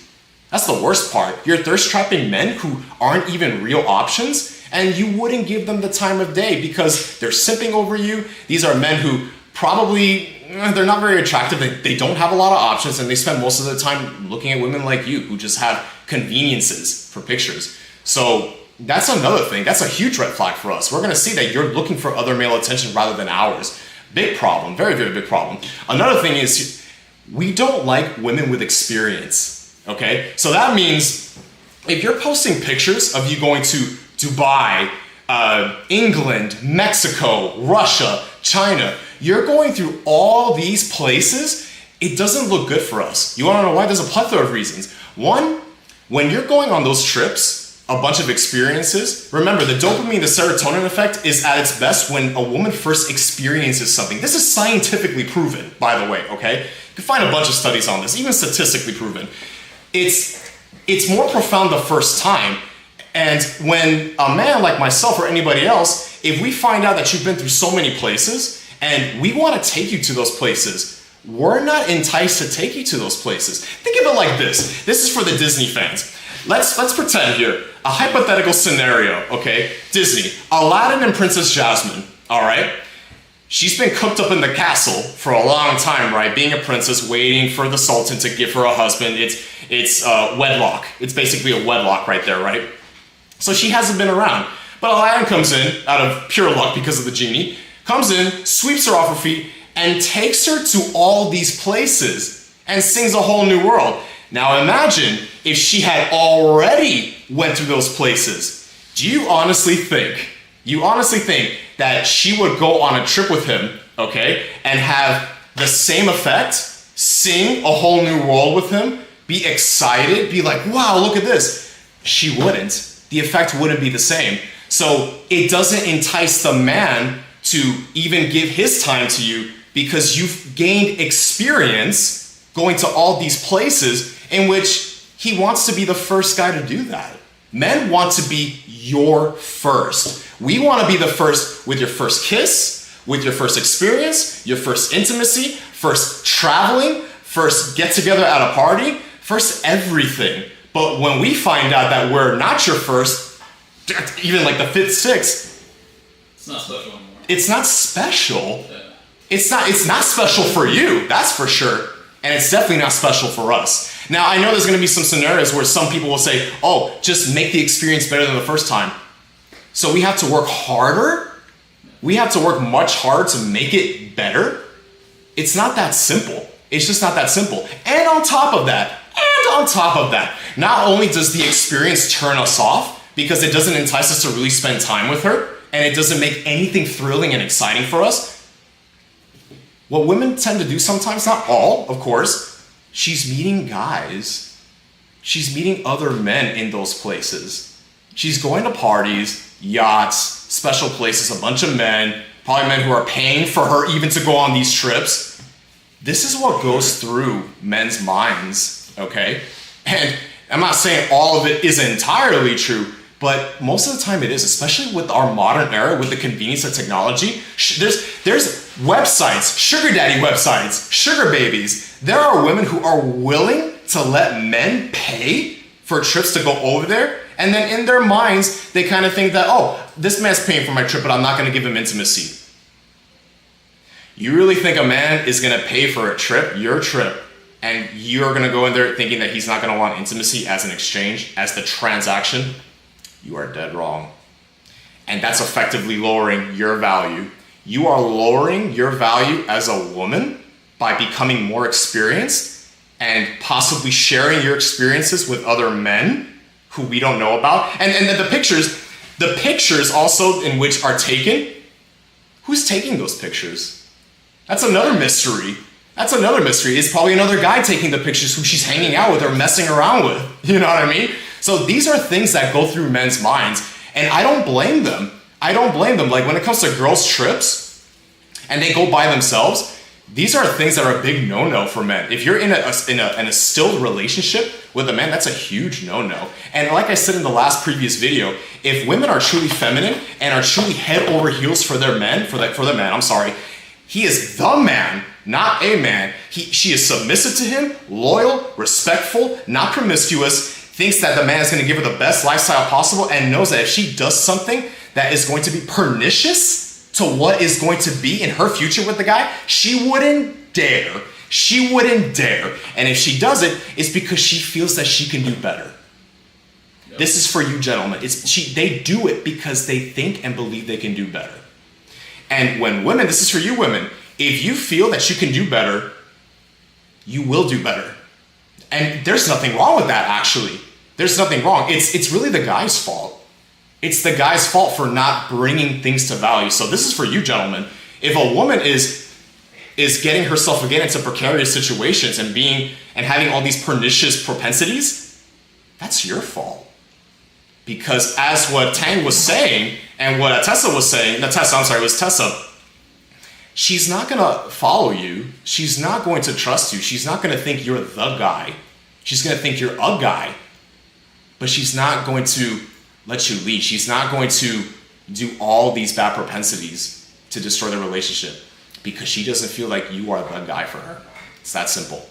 That's the worst part. You're thirst trapping men who aren't even real options, and you wouldn't give them the time of day because they're simping over you. These are men who probably, they're not very attractive, they don't have a lot of options, and they spend most of their time looking at women like you who just have conveniences for pictures. So that's another thing. That's a huge red flag for us. We're gonna see that you're looking for other male attention rather than ours. Big problem, very, very big problem. Another thing is we don't like women with experience, okay? So that means if you're posting pictures of you going to Dubai, England, Mexico, Russia, China, you're going through all these places, it doesn't look good for us. You wanna know why? There's a plethora of reasons. One, when you're going on those trips, a bunch of experiences. Remember, the dopamine, the serotonin effect is at its best when a woman first experiences something. This is scientifically proven, by the way, okay? You can find a bunch of studies on this, even statistically proven. It's more profound the first time. And when a man like myself or anybody else, if we find out that you've been through so many places and we want to take you to those places, we're not enticed to take you to those places. Think of it like this. This is for the Disney fans. Let's pretend here, a hypothetical scenario, okay? Disney, Aladdin and Princess Jasmine, all right? She's been cooped up in the castle for a long time, right? Being a princess, waiting for the Sultan to give her a husband. It's wedlock. It's basically a wedlock right there, right? So she hasn't been around. But Aladdin comes in, out of pure luck because of the genie, comes in, sweeps her off her feet, and takes her to all these places and sings a whole new world. Now imagine if she had already went through those places. Do you honestly think that she would go on a trip with him, okay, and have the same effect, sing a whole new world with him, be excited, be like, wow, look at this? She wouldn't. The effect wouldn't be the same. So it doesn't entice the man to even give his time to you because you've gained experience going to all these places in which he wants to be the first guy to do that. Men want to be your first. We want to be the first with your first kiss, with your first experience, your first intimacy, first traveling, first get together at a party, first everything. But when we find out that we're not your first, even like the fifth, sixth, It's not special anymore. it's not special. Yeah. It's not special for you, that's for sure. And it's definitely not special for us. Now, I know there's gonna be some scenarios where some people will say, oh, just make the experience better than the first time. So we have to work harder? We have to work much harder to make it better? It's not that simple. It's just not that simple. And on top of that, not only does the experience turn us off because it doesn't entice us to really spend time with her, and it doesn't make anything thrilling and exciting for us, what women tend to do sometimes, not all, of course, she's meeting guys. She's meeting other men in those places. She's going to parties, yachts, special places, a bunch of men, probably men who are paying for her even to go on these trips. This is what goes through men's minds, okay? And I'm not saying all of it is entirely true, but most of the time it is, especially with our modern era, with the convenience of technology. There's websites, sugar daddy websites, sugar babies. There are women who are willing to let men pay for trips to go over there, and then in their minds, they kind of think that, oh, this man's paying for my trip, but I'm not gonna give him intimacy. You really think a man is gonna pay for a trip, your trip, and you're gonna go in there thinking that he's not gonna want intimacy as an exchange, as the transaction? You are dead wrong. And that's effectively lowering your value. You are lowering your value as a woman by becoming more experienced and possibly sharing your experiences with other men who we don't know about. And then the pictures also in which are taken, who's taking those pictures? That's another mystery. That's another mystery. It's probably another guy taking the pictures who she's hanging out with or messing around with. You know what I mean? So these are things that go through men's minds, and I don't blame them. I don't blame them. Like when it comes to girls' trips and they go by themselves, these are things that are a big no-no for men. If you're in a still relationship with a man, that's a huge no-no. And like I said in the last previous video, if women are truly feminine and are truly head over heels for their men, for the man, I'm sorry, he is the man, not a man. She is submissive to him, loyal, respectful, not promiscuous, thinks that the man is going to give her the best lifestyle possible, and knows that if she does something that is going to be pernicious to what is going to be in her future with the guy, she wouldn't dare. She wouldn't dare. And if she does it, it's because she feels that she can do better. Yep. This is for you gentlemen. They do it because they think and believe they can do better. And when women, this is for you women, if you feel that you can do better, you will do better. And there's nothing wrong with that, actually. There's nothing wrong. It's really the guy's fault. It's the guy's fault for not bringing things to value. So this is for you gentlemen. If a woman is getting herself again into precarious situations and having all these pernicious propensities, that's your fault. Because as what Tang was saying, and what Tessa was saying, Tessa, she's not gonna follow you. She's not going to trust you. She's not gonna think you're the guy. She's gonna think you're a guy. But she's not going to let you lead. She's not going to do all these bad propensities to destroy the relationship because she doesn't feel like you are the guy for her. It's that simple.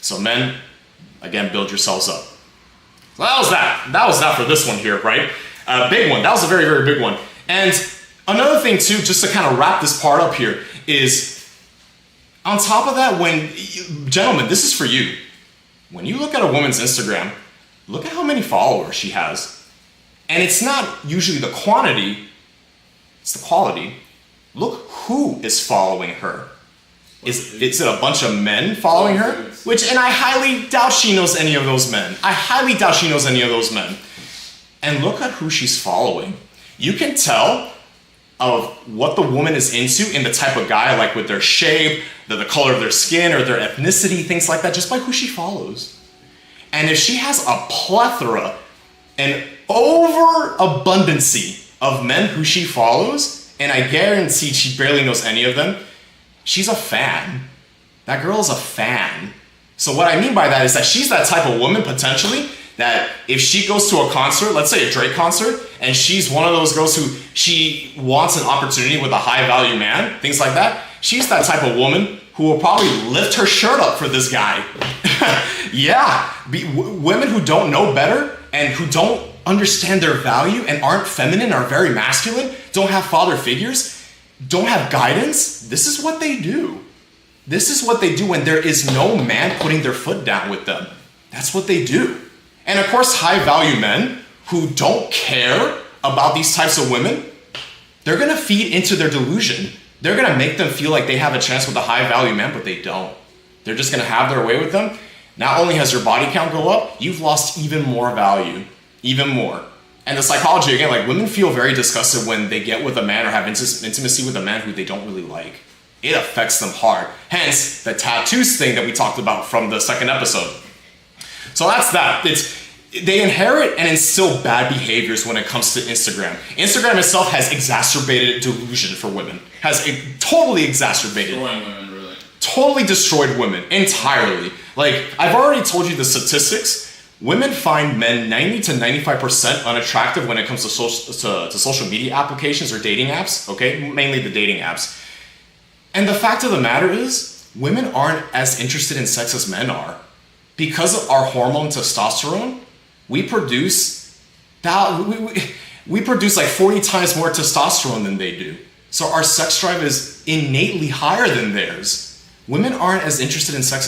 So men, again, build yourselves up. So that was that. That was that for this one here, right? Big one. That was a very, very big one. And another thing too, just to kind of wrap this part up here, is on top of that, gentlemen, this is for you. When you look at a woman's Instagram, look at how many followers she has. And it's not usually the quantity, it's the quality. Look who is following her. Is it a bunch of men following her? And I highly doubt she knows any of those men. I highly doubt she knows any of those men. And look at who she's following. You can tell of what the woman is into in the type of guy, like with their shape, the color of their skin, or their ethnicity, things like that, just by who she follows. And if she has a plethora, an overabundancy of men who she follows, and I guarantee she barely knows any of them, she's a fan. That girl is a fan. So what I mean by that is that she's that type of woman, potentially, that if she goes to a concert, let's say a Drake concert, and she's one of those girls who she wants an opportunity with a high value man, things like that, she's that type of woman who will probably lift her shirt up for this guy. Yeah, women who don't know better and who don't understand their value and aren't feminine, are very masculine, don't have father figures, don't have guidance, this is what they do. This is what they do when there is no man putting their foot down with them. That's what they do. And of course, high value men who don't care about these types of women, they're gonna feed into their delusion. They're gonna make them feel like they have a chance with a high value man, but they don't. They're just gonna have their way with them. Not only has your body count go up, you've lost even more value, even more. And the psychology, again, like women feel very disgusted when they get with a man or have intimacy with a man who they don't really like. It affects them hard. Hence, the tattoos thing that we talked about from the second episode. So that's that. They inherit and instill bad behaviors when it comes to Instagram. Instagram itself has exacerbated delusion for women. Has totally exacerbated. Destroying women, really. Totally destroyed women, entirely. Like, I've already told you the statistics. Women find men 90 to 95% unattractive when it comes to social media applications or dating apps, okay? Mainly the dating apps. And the fact of the matter is, women aren't as interested in sex as men are. Because of our hormone testosterone, we produce like 40 times more testosterone than they do. So our sex drive is innately higher than theirs. Women aren't as interested in sex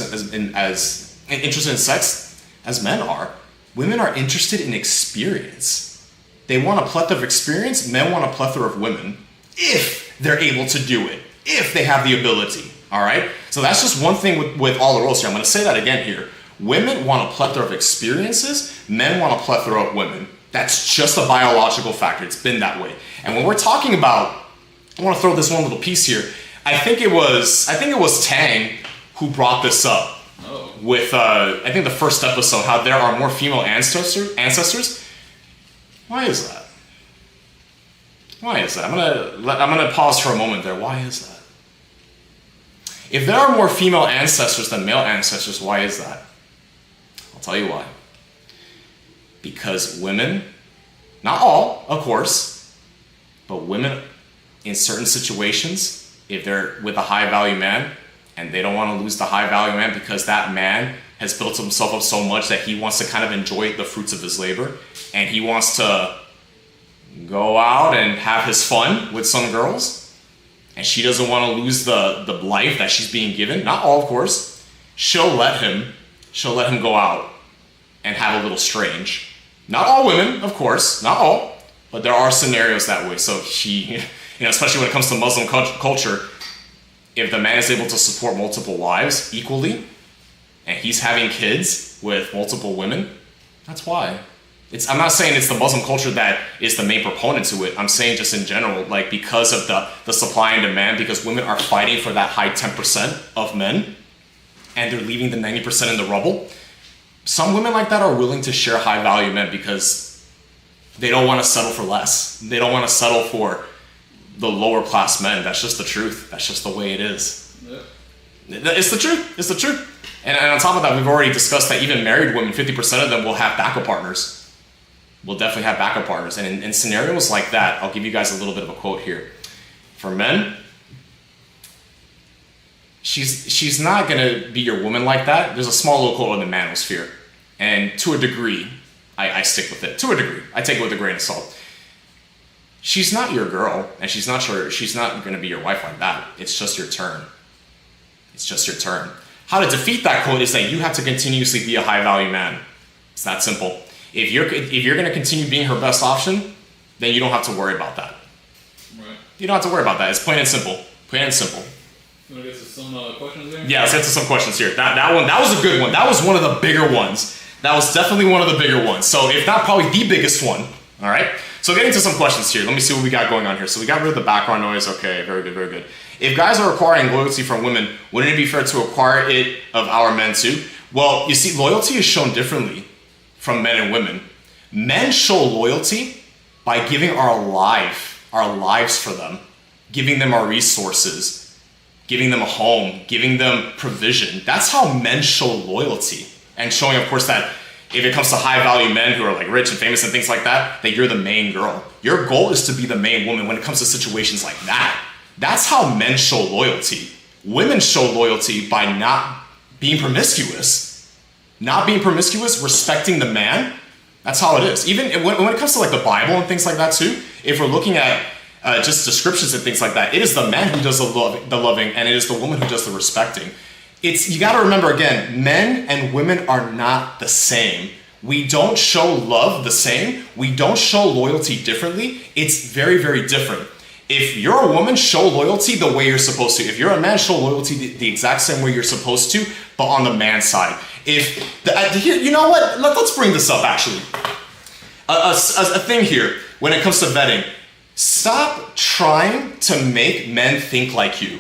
as men are. Women are interested in experience. They want a plethora of experience. Men want a plethora of women, if they're able to do it, if they have the ability. All right. So that's just one thing with all the roles here. I'm going to say that again here. Women want a plethora of experiences. Men want a plethora of women. That's just a biological factor. It's been that way. And when we're talking about, I want to throw this one little piece here. I think it was Tang who brought this up with I think the first episode, how there are more female ancestors. Why is that? Why is that? I'm gonna pause for a moment there. Why is that? If there are more female ancestors than male ancestors, why is that? I'll tell you why. Because women, not all, of course, but women in certain situations, if they're with a high value man and they don't want to lose the high value man because that man has built himself up so much that he wants to kind of enjoy the fruits of his labor and he wants to go out and have his fun with some girls and she doesn't want to lose the life that she's being given, not all of course, she'll let him go out and have a little strange. Not all women, of course, not all, but there are scenarios that way. So she, especially when it comes to Muslim culture, if the man is able to support multiple wives equally, and he's having kids with multiple women, that's why. I'm not saying it's the Muslim culture that is the main proponent to it. I'm saying just in general, like because of the supply and demand, because women are fighting for that high 10% of men, and they're leaving the 90% in the rubble. Some women like that are willing to share high value men because they don't want to settle for less. They don't want to settle for the lower class men. That's just the truth. That's just the way it is. Yeah. It's the truth. It's the truth. And on top of that, we've already discussed that even married women, 50% of them will have backup partners. Will definitely have backup partners. And in scenarios like that, I'll give you guys a little bit of a quote here. For men, she's not going to be your woman like that. There's a small little quote in the manosphere. And to a degree, I stick with it. To a degree. I take it with a grain of salt. She's not your girl, and she's not going to be your wife like that. It's just your turn. It's just your turn. How to defeat that quote is that you have to continuously be a high value man. It's that simple. If you're going to continue being her best option, then you don't have to worry about that. Right. You don't have to worry about that. It's plain and simple. Plain and simple. You want to get to some questions there? Yeah, let's get to some questions here. That was a good one. That was one of the bigger ones. That was definitely one of the bigger ones. So if not probably the biggest one. All right. So getting to some questions here. Let me see what we got going on here. So we got rid of the background noise. Okay, very good, very good. If guys are acquiring loyalty from women, wouldn't it be fair to acquire it of our men too? Well, you see, loyalty is shown differently from men and women. Men show loyalty by giving our lives for them, giving them our resources, giving them a home, giving them provision. That's how men show loyalty. And showing, of course, that if it comes to high value men who are like rich and famous and things like that, that you're the main girl. Your goal is to be the main woman when it comes to situations like that. That's how men show loyalty. Women show loyalty by not being promiscuous. Not being promiscuous, respecting the man. That's how it is. Even when it comes to like the Bible and things like that too, if we're looking at just descriptions and things like that, it is the man who does the loving, and it is the woman who does the respecting. You got to remember again, men and women are not the same. We don't show love the same. We don't show loyalty differently. It's very, very different. If you're a woman, show loyalty the way you're supposed to. If you're a man, show loyalty the exact same way you're supposed to, but on the man's side. You know what? Let's bring this up actually. A thing here when it comes to vetting. Stop trying to make men think like you.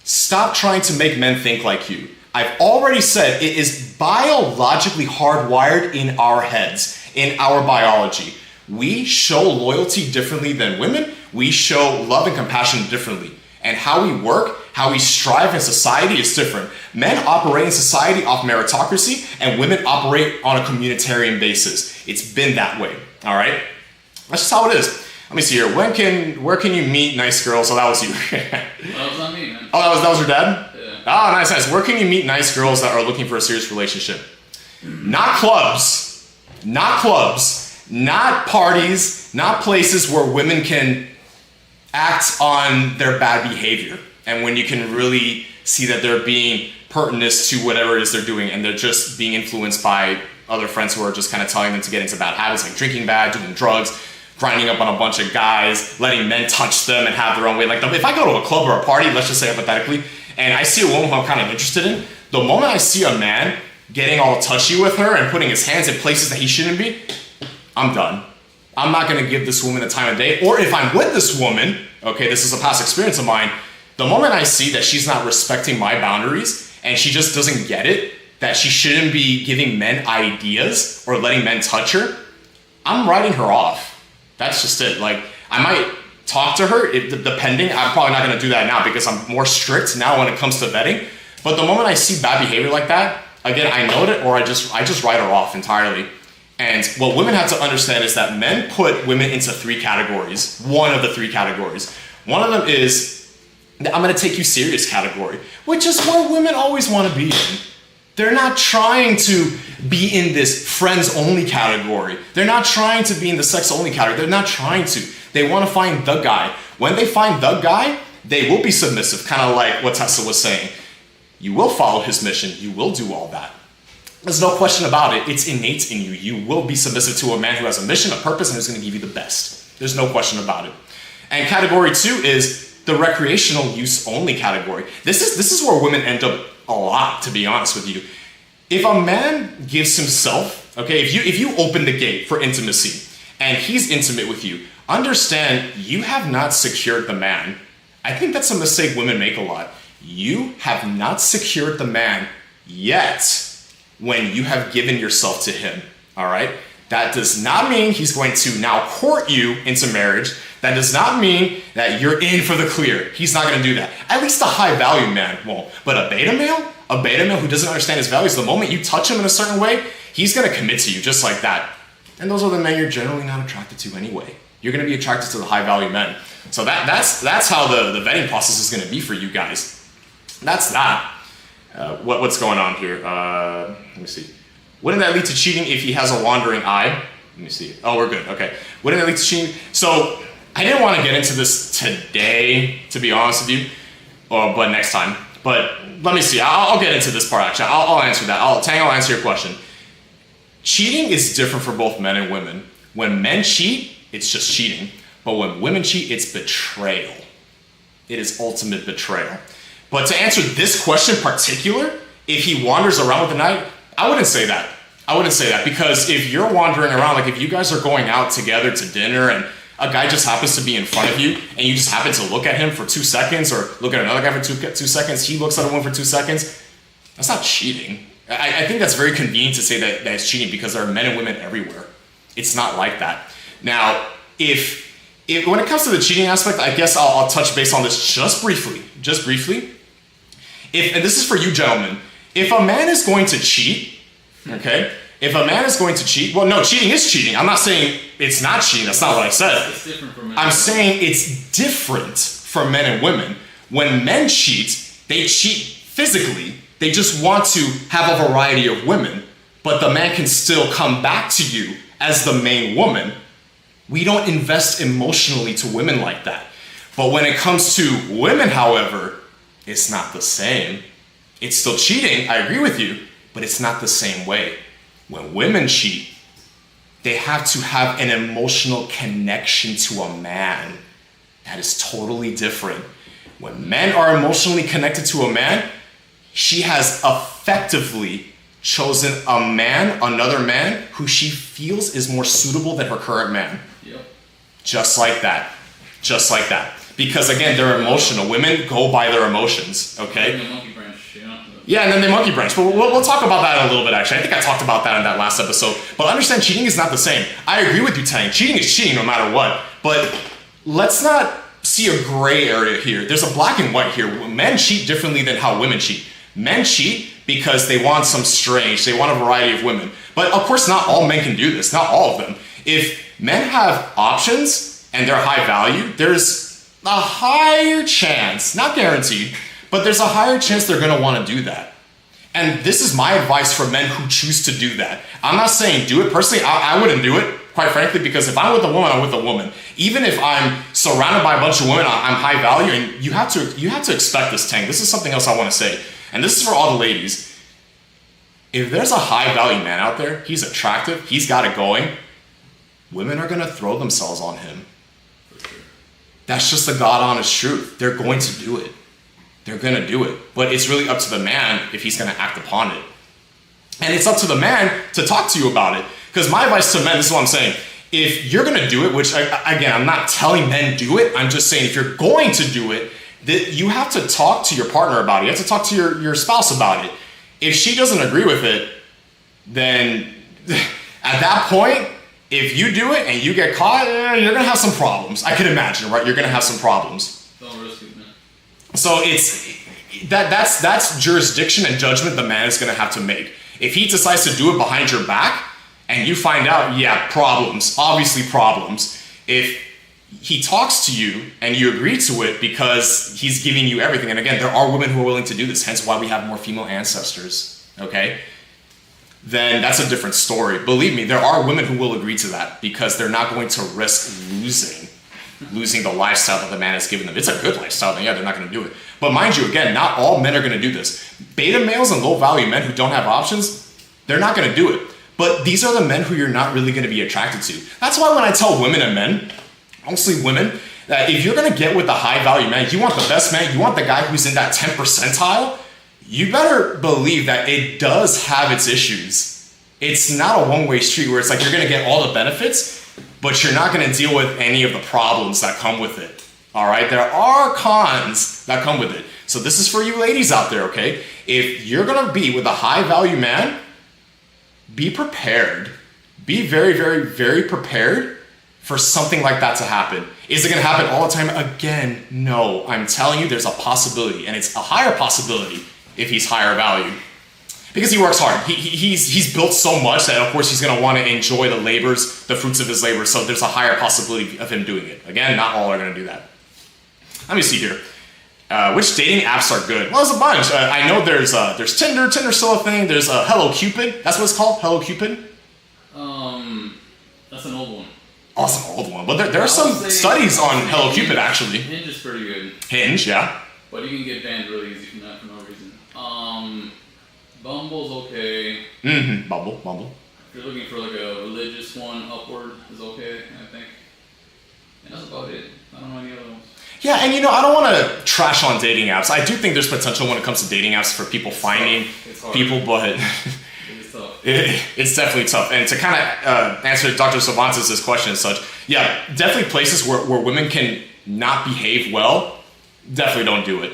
Stop trying to make men think like you. I've already said it is biologically hardwired in our heads, in our biology. We show loyalty differently than women. We show love and compassion differently. And how we work, how we strive in society is different. Men operate in society off meritocracy, and women operate on a communitarian basis. It's been that way, all right? That's just how it is. Let me see here. Where can you meet nice girls? Oh, that was you. That was not me, man. Oh, that was your dad? Yeah. Ah, nice. Where can you meet nice girls that are looking for a serious relationship? Not clubs. Not clubs. Not parties. Not places where women can act on their bad behavior. And when you can really see that they're being pertinent to whatever it is they're doing, and they're just being influenced by other friends who are just kind of telling them to get into bad habits, like drinking bad, doing drugs, grinding up on a bunch of guys, letting men touch them and have their own way. Like if I go to a club or a party, let's just say hypothetically, and I see a woman who I'm kind of interested in, the moment I see a man getting all touchy with her and putting his hands in places that he shouldn't be, I'm done. I'm not gonna give this woman the time of day. Or if I'm with this woman, okay, this is a past experience of mine, the moment I see that she's not respecting my boundaries and she just doesn't get it, that she shouldn't be giving men ideas or letting men touch her, I'm writing her off. That's just it. Like, I might talk to her, depending. I'm probably not going to do that now because I'm more strict now when it comes to vetting. But the moment I see bad behavior like that, again, I note it or I just write her off entirely. And what women have to understand is that men put women into three categories. One of the three categories. One of them is, I'm going to take you serious category, which is where women always want to be in. They're not trying to be in this friends only category. They're not trying to be in the sex only category. They're not trying to. They want to find the guy. When they find the guy, they will be submissive, kind of like what Tesla was saying. You will follow his mission. You will do all that. There's no question about it. It's innate in you. You will be submissive to a man who has a mission, a purpose, and who's going to give you the best. There's no question about it. And category two is the recreational use only category. This is where women end up a lot, to be honest with you. If a man gives himself, okay, if you open the gate for intimacy and he's intimate with you, understand you have not secured the man. I think that's a mistake women make a lot. You have not secured the man yet when you have given yourself to him, all right? That does not mean he's going to now court you into marriage. That does not mean that you're in for the clear. He's not gonna do that. At least a high value man won't. But a beta male who doesn't understand his values, the moment you touch him in a certain way, he's gonna commit to you just like that. And those are the men you're generally not attracted to anyway. You're gonna be attracted to the high value men. So that's how the vetting process is gonna be for you guys. That's that. What's going on here? Let me see. Wouldn't that lead to cheating if he has a wandering eye? Let me see. Oh, we're good. Okay. Wouldn't that lead to cheating? So I didn't want to get into this today, to be honest with you, but next time. But let me see. I'll get into this part actually. I'll answer that. I'll answer your question. Cheating is different for both men and women. When men cheat, it's just cheating. But when women cheat, it's betrayal. It is ultimate betrayal. But to answer this question in particular, if he wanders around with the night, I wouldn't say that. I wouldn't say that because if you're wandering around, like if you guys are going out together to dinner and a guy just happens to be in front of you and you just happen to look at him for 2 seconds or look at another guy for two seconds, he looks at a woman for 2 seconds, that's not cheating. I think that's very convenient to say that it's cheating because there are men and women everywhere. It's not like that. Now, if when it comes to the cheating aspect, I guess I'll touch base on this just briefly. And this is for you gentlemen, if a man is going to cheat, okay? If a man is going to cheat, well, no, cheating is cheating. I'm not saying it's not cheating. That's not what I said. It's different for men. I'm saying it's different for men and women. When men cheat, they cheat physically. They just want to have a variety of women, but the man can still come back to you as the main woman. We don't invest emotionally to women like that. But when it comes to women, however, it's not the same. It's still cheating, I agree with you, but it's not the same way. When women cheat, they have to have an emotional connection to a man. That is totally different. When men are emotionally connected to a man, she has effectively chosen a man, another man, who she feels is more suitable than her current man. Yep. Just like that. Just like that. Because again, they're emotional. Women go by their emotions, okay? The monkey branch, Yeah, and then they monkey branch. But we'll talk about that in a little bit, actually. I think I talked about that in that last episode. But understand, cheating is not the same. I agree with you, Tang. Cheating is cheating no matter what. But let's not see a gray area here. There's a black and white here. Men cheat differently than how women cheat. Men cheat because they want some strange, they want a variety of women. But of course, not all men can do this, not all of them. If men have options and they're high value, there's a higher chance, not guaranteed, but there's a higher chance they're gonna wanna do that. And this is my advice for men who choose to do that. I'm not saying do it personally, I wouldn't do it, quite frankly, because if I'm with a woman, I'm with a woman. Even if I'm surrounded by a bunch of women, I'm high value, and you have to expect this, Tang. This is something else I wanna say. And this is for all the ladies. If there's a high value man out there, he's attractive, he's got it going, women are gonna throw themselves on him. For sure. That's just the God honest truth. They're going to do it. They're gonna do it. But it's really up to the man if he's gonna act upon it. And it's up to the man to talk to you about it. Because my advice to men, this is what I'm saying. If you're gonna do it, which again, I'm not telling men do it, I'm just saying if you're going to do it, that you have to talk to your partner about it. You have to talk to your spouse about it. If she doesn't agree with it, then at that point, if you do it and you get caught, you're gonna have some problems. I can imagine, right? You're gonna have some problems. Don't risk it, man. So that's jurisdiction and judgment the man is gonna have to make. If he decides to do it behind your back and you find out, yeah, problems, obviously problems. If he talks to you and you agree to it because he's giving you everything. And again, there are women who are willing to do this, hence why we have more female ancestors, okay? Then that's a different story. Believe me, there are women who will agree to that because they're not going to risk losing the lifestyle that the man has given them. It's a good lifestyle, then yeah, they're not gonna do it. But mind you, again, not all men are gonna do this. Beta males and low value men who don't have options, they're not gonna do it. But these are the men who you're not really gonna be attracted to. That's why when I tell women and men, mostly women, that if you're gonna get with a high value man, you want the best man, you want the guy who's in that 10 percentile, you better believe that it does have its issues. It's not a one-way street where it's like you're gonna get all the benefits, but you're not gonna deal with any of the problems that come with it. All right, there are cons that come with it. So this is for you ladies out there, okay? If you're gonna be with a high value man, be prepared. Be very, very, very prepared for something like that to happen. Is it gonna happen all the time? Again, no. I'm telling you, there's a possibility, and it's a higher possibility if he's higher value. Because he works hard. He's built so much that of course he's gonna wanna enjoy the fruits of his labor, so there's a higher possibility of him doing it. Again, not all are gonna do that. Let me see here. Which dating apps are good? Well, there's a bunch. I know there's Tinder. Tinder's still a thing. There's Hello Cupid. That's what it's called, Hello Cupid. That's an old one. Oh, it's an old one. But there are some studies on Hello Cupid, actually. Hinge is pretty good. Hinge, yeah. But you can get banned really easy from that for no reason. Bumble's okay. Mm-hmm. Bumble. If you're looking for like a religious one, Upward is okay, I think. And that's about it. I don't know any other ones. Yeah, and I don't want to trash on dating apps. I do think there's potential when it comes to dating apps for people finding people, but It's tough. it's definitely tough. And to kind of answer Dr. Cervantes' question and such, yeah, definitely places where women can not behave well, definitely don't do it.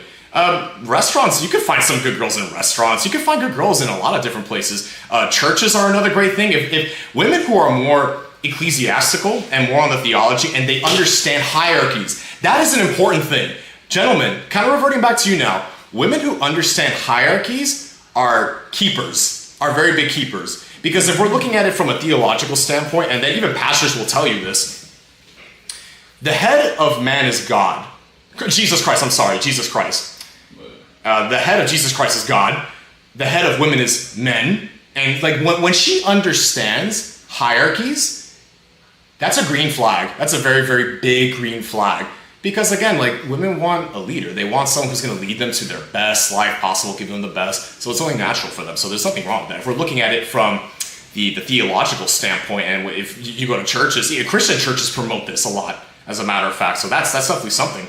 Restaurants, you can find some good girls in restaurants. You can find good girls in a lot of different places. Churches are another great thing. If women who are more ecclesiastical and more on the theology and they understand hierarchies, that is an important thing. Gentlemen, kind of reverting back to you now, women who understand hierarchies are keepers, are very big keepers. Because if we're looking at it from a theological standpoint, and then even pastors will tell you this, the head of man is God. Jesus Christ. The head of Jesus Christ is God. The head of women is men. And like when she understands hierarchies, that's a green flag. That's a very, very big green flag. Because again, like women want a leader. They want someone who's going to lead them to their best life possible, give them the best. So it's only natural for them. So there's nothing wrong with that. If we're looking at it from the theological standpoint, and if you go to churches, Christian churches promote this a lot, as a matter of fact. So that's definitely something.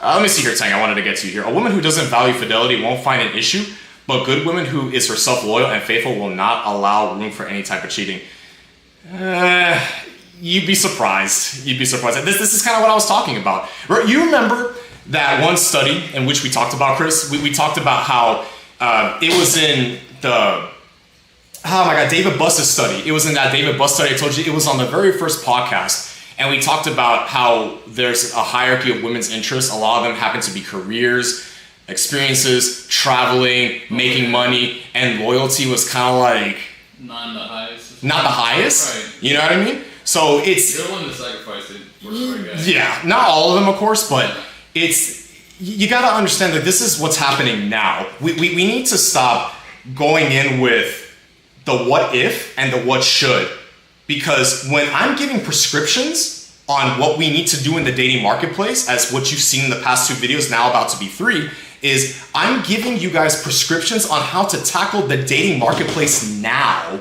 Let me see here, Tang. I wanted to get to you here. A woman who doesn't value fidelity won't find an issue, but good woman who is herself loyal and faithful will not allow room for any type of cheating. You'd be surprised. This is kind of what I was talking about. You remember that one study in which we talked about, Chris? We talked about how it was in the, David Buss's study. It was in that David Buss study. I told you it was on the very first podcast. And we talked about how there's a hierarchy of women's interests. A lot of them happen to be careers, experiences, traveling, making money, and loyalty was kind of like... Not the highest. Not the highest? Right. You know what I mean? So it's... You're the one that sacrificed it. Guys. Yeah, not all of them, of course, but it's... You got to understand that this is what's happening now. We need to stop going in with the what if and the what should. Because when I'm giving prescriptions on what we need to do in the dating marketplace, as what you've seen in the past 2 videos, now about to be 3, is I'm giving you guys prescriptions on how to tackle the dating marketplace now.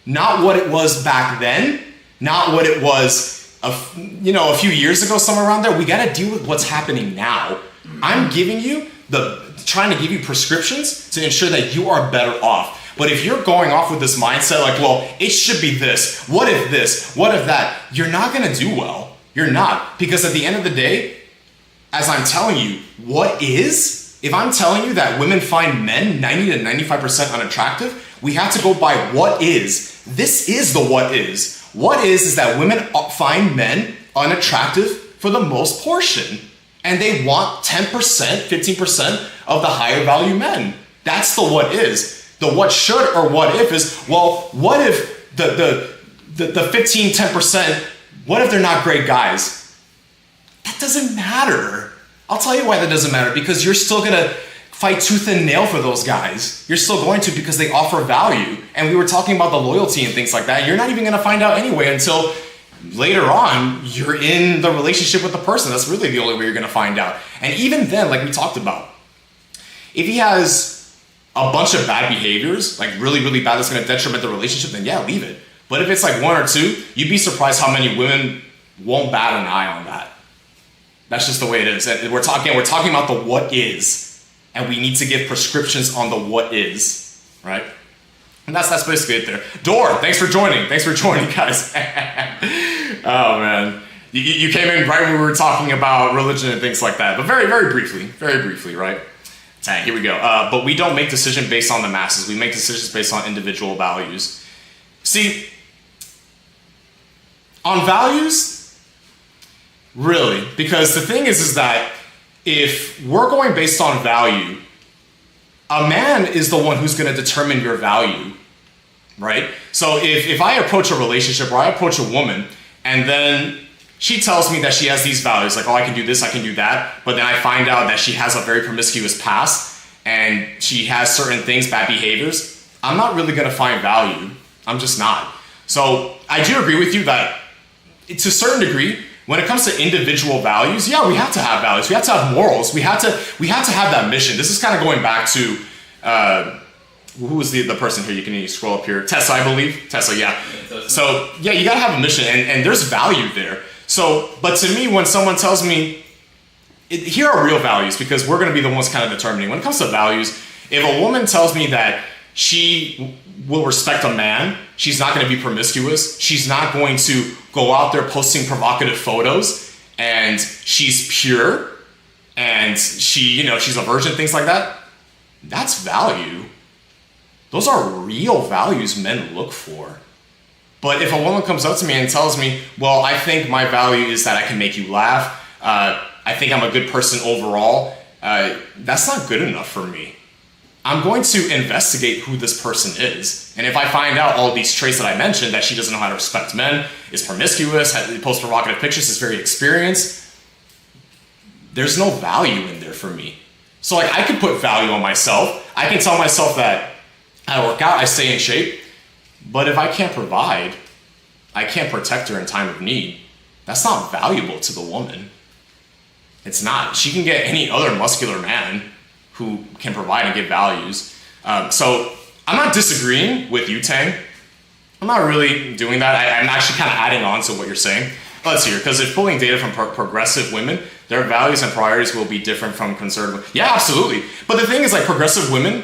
Not what it was back then, not what it was a few years ago, somewhere around there. We got to deal with what's happening now. I'm trying to give you prescriptions to ensure that you are better off. But if you're going off with this mindset like, well, it should be this, what if that, you're not going to do well. You're not. Because at the end of the day, as I'm telling you, if I'm telling you that women find men 90 to 95% unattractive, we have to go by what is. This is the what is. What is that women find men unattractive for the most portion. And they want 10%, 15% of the higher value men. That's the what is. The what should or what if is, well, what if the 15, 10%, what if they're not great guys? That doesn't matter. I'll tell you why that doesn't matter. Because you're still going to fight tooth and nail for those guys. You're still going to because they offer value. And we were talking about the loyalty and things like that. You're not even going to find out anyway until later on you're in the relationship with the person. That's really the only way you're going to find out. And even then, like we talked about, if he has a bunch of bad behaviors, like really, really bad, that's going to detriment the relationship, then yeah, leave it. But if it's like 1 or 2, you'd be surprised how many women won't bat an eye on that. That's just the way it is. And we're talking about the what is, and we need to give prescriptions on the what is, right? And that's basically it there. Door, thanks for joining, guys. Oh man, you came in right when we were talking about religion and things like that, but very, very briefly, right? Tang, here we go. But we don't make decisions based on the masses. We make decisions based on individual values. See, on values, really, because the thing is that if we're going based on value, a man is the one who's going to determine your value, right? So if I approach a relationship or I approach a woman and then she tells me that she has these values, like, oh, I can do this, I can do that, but then I find out that she has a very promiscuous past and she has certain things, bad behaviors, I'm not really going to find value. I'm just not. So I do agree with you that to a certain degree, when it comes to individual values, yeah, we have to have values. We have to have morals. We have to have that mission. This is kind of going back to, who was the person here? You can scroll up here. Tessa, I believe. Tessa, yeah. So yeah, you got to have a mission and there's value there. So, but to me, when someone tells me, here are real values, because we're going to be the ones kind of determining. When it comes to values, if a woman tells me that she will respect a man, she's not going to be promiscuous, she's not going to go out there posting provocative photos, and she's pure, and she's a virgin, things like that, that's value. Those are real values men look for. But if a woman comes up to me and tells me, well, I think my value is that I can make you laugh, I think I'm a good person overall, that's not good enough for me. I'm going to investigate who this person is. And if I find out all these traits that I mentioned, that she doesn't know how to respect men, is promiscuous, posts provocative pictures, is very experienced, there's no value in there for me. So like I can put value on myself. I can tell myself that I work out, I stay in shape, but if I can't provide, I can't protect her in time of need. That's not valuable to the woman. It's not. She can get any other muscular man who can provide and give values. So I'm not disagreeing with you, Tang. I'm not really doing that. I'm actually kind of adding on to what you're saying. Let's hear, because if pulling data from progressive women, their values and priorities will be different from conservative. Yeah, absolutely. But the thing is, like, progressive women,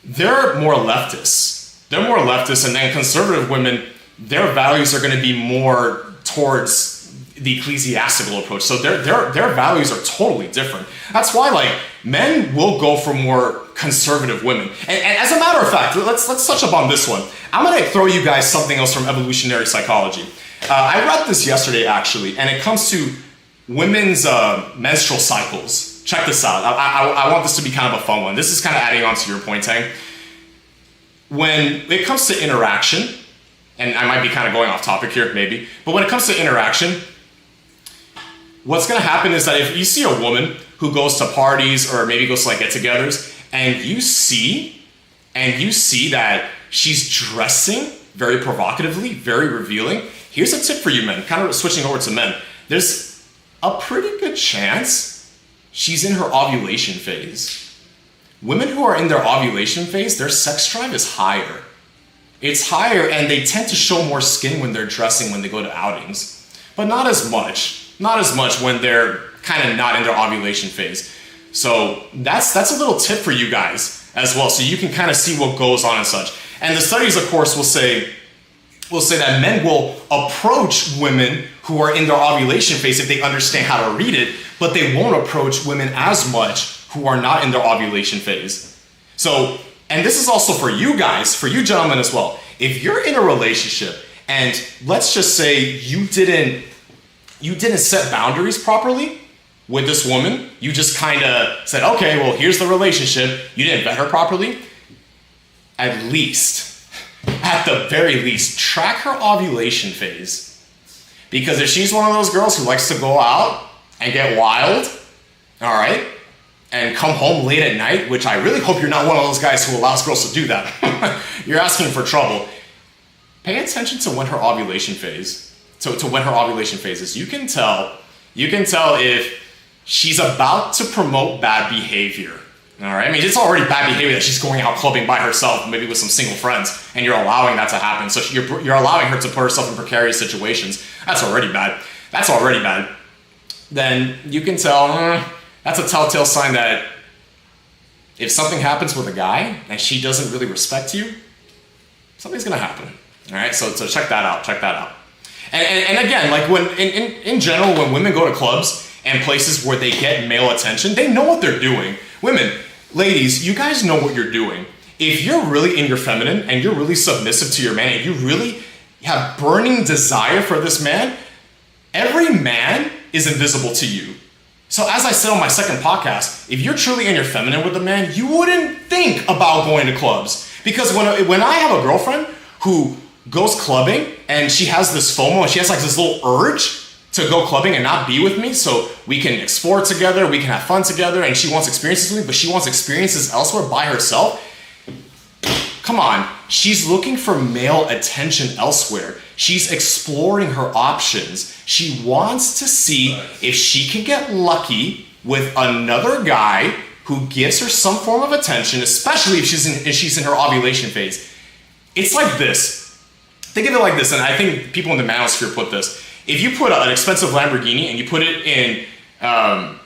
they're more leftists. They're more leftists, and then conservative women, their values are going to be more towards the ecclesiastical approach. So their values are totally different. That's why, like, men will go for more conservative women. And as a matter of fact, let's touch upon this one. I'm going to throw you guys something else from evolutionary psychology. I read this yesterday, actually, and it comes to women's menstrual cycles. Check this out. I want this to be kind of a fun one. This is kind of adding on to your point, Tang. When it comes to interaction, and I might be kind of going off topic here, maybe, but when it comes to interaction, what's going to happen is that if you see a woman who goes to parties or maybe goes to like get-togethers, and you see that she's dressing very provocatively, very revealing, here's a tip for you men, kind of switching over to men. There's a pretty good chance she's in her ovulation phase. Women who are in their ovulation phase, their sex drive is higher. It's higher, and they tend to show more skin when they're dressing when they go to outings, but not as much. Not as much when they're kind of not in their ovulation phase. So that's a little tip for you guys as well, so you can kind of see what goes on and such. And the studies, of course, will say that men will approach women who are in their ovulation phase if they understand how to read it, but they won't approach women as much who are not in their ovulation phase. So, and this is also for you guys, for you gentlemen as well. If you're in a relationship and let's just say you didn't set boundaries properly with this woman, you just kind of said, okay, well, here's the relationship, you didn't vet her properly, at the very least, track her ovulation phase. Because if she's one of those girls who likes to go out and get wild, all right, and come home late at night, which I really hope you're not one of those guys who allows girls to do that. You're asking for trouble. Pay attention to when her ovulation phase, to when her ovulation phase is. You can tell if she's about to promote bad behavior. All right, I mean, it's already bad behavior that she's going out clubbing by herself, maybe with some single friends, and you're allowing that to happen. So you're allowing her to put herself in precarious situations. That's already bad. Then you can tell, that's a telltale sign that if something happens with a guy and she doesn't really respect you, something's gonna happen. All right, so check that out. And again, like when in general, when women go to clubs and places where they get male attention, they know what they're doing. Women, ladies, you guys know what you're doing. If you're really in your feminine and you're really submissive to your man and you really have burning desire for this man, every man is invisible to you. So as I said on my second podcast, if you're truly in your feminine with a man, you wouldn't think about going to clubs. Because when I have a girlfriend who goes clubbing and she has this FOMO and she has like this little urge to go clubbing and not be with me so we can explore together, we can have fun together, and she wants experiences with me, but she wants experiences elsewhere by herself. Come on, she's looking for male attention elsewhere. She's exploring her options. She wants to see if she can get lucky with another guy who gives her some form of attention, especially if she's in her ovulation phase. It's like this. Think of it like this, and I think people in the manosphere put this. If you put an expensive Lamborghini and you put it in a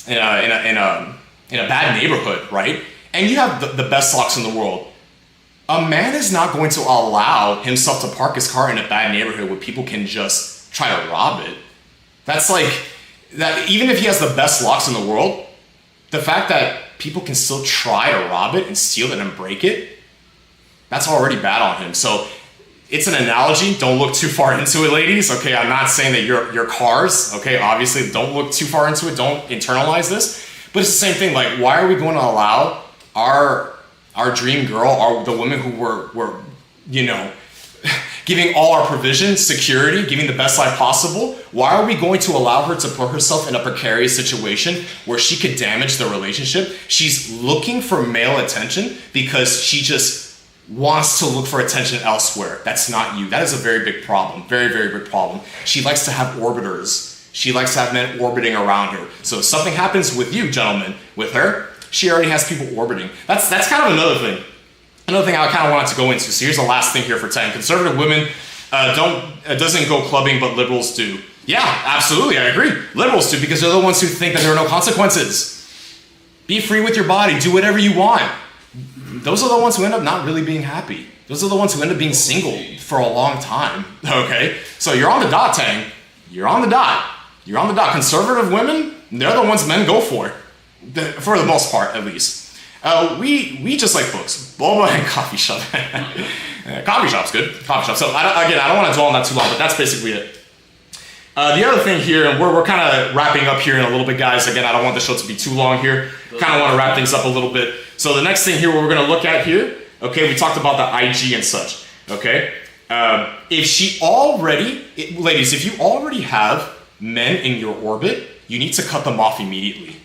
bad neighborhood, right? And you have the best locks in the world, a man is not going to allow himself to park his car in a bad neighborhood where people can just try to rob it. That's like, that. Even if he has the best locks in the world, the fact that people can still try to rob it and steal it and break it, that's already bad on him. So it's an analogy. Don't look too far into it, ladies. Okay, I'm not saying that your cars, okay, obviously don't look too far into it. Don't internalize this. But it's the same thing. Like, why are we going to allow our dream girl, the women who were giving all our provision, security, giving the best life possible, why are we going to allow her to put herself in a precarious situation where she could damage the relationship? She's looking for male attention because she just wants to look for attention elsewhere. That's not you. That is a very big problem. Very, very big problem. She likes to have orbiters. She likes to have men orbiting around her. So if something happens with you, gentlemen, with her, she already has people orbiting. That's kind of another thing. Another thing I kind of wanted to go into. So here's the last thing here for 10. Conservative women doesn't go clubbing, but liberals do. Yeah, absolutely, I agree. Liberals do, because they're the ones who think that there are no consequences. Be free with your body. Do whatever you want. Those are the ones who end up not really being happy. Those are the ones who end up being single for a long time. Okay? So you're on the dot, Tang. You're on the dot. You're on the dot. Conservative women, they're the ones men go for the most part, at least. We just like books, boba and coffee shop. Coffee shop's good. Coffee shop. So I don't want to dwell on that too long, but that's basically it. The other thing here, and we're kind of wrapping up here in a little bit, guys. Again, I don't want the show to be too long here. Kind of want to wrap things up a little bit. So the next thing here, what we're going to look at here, okay, we talked about the IG and such, okay? Ladies, if you already have men in your orbit, you need to cut them off immediately.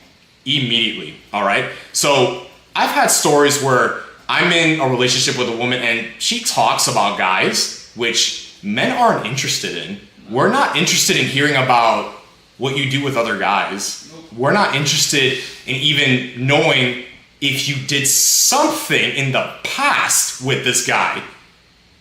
Immediately, all right? So I've had stories where I'm in a relationship with a woman and she talks about guys, which men aren't interested in. We're not interested in hearing about what you do with other guys. We're not interested in even knowing if you did something in the past with this guy.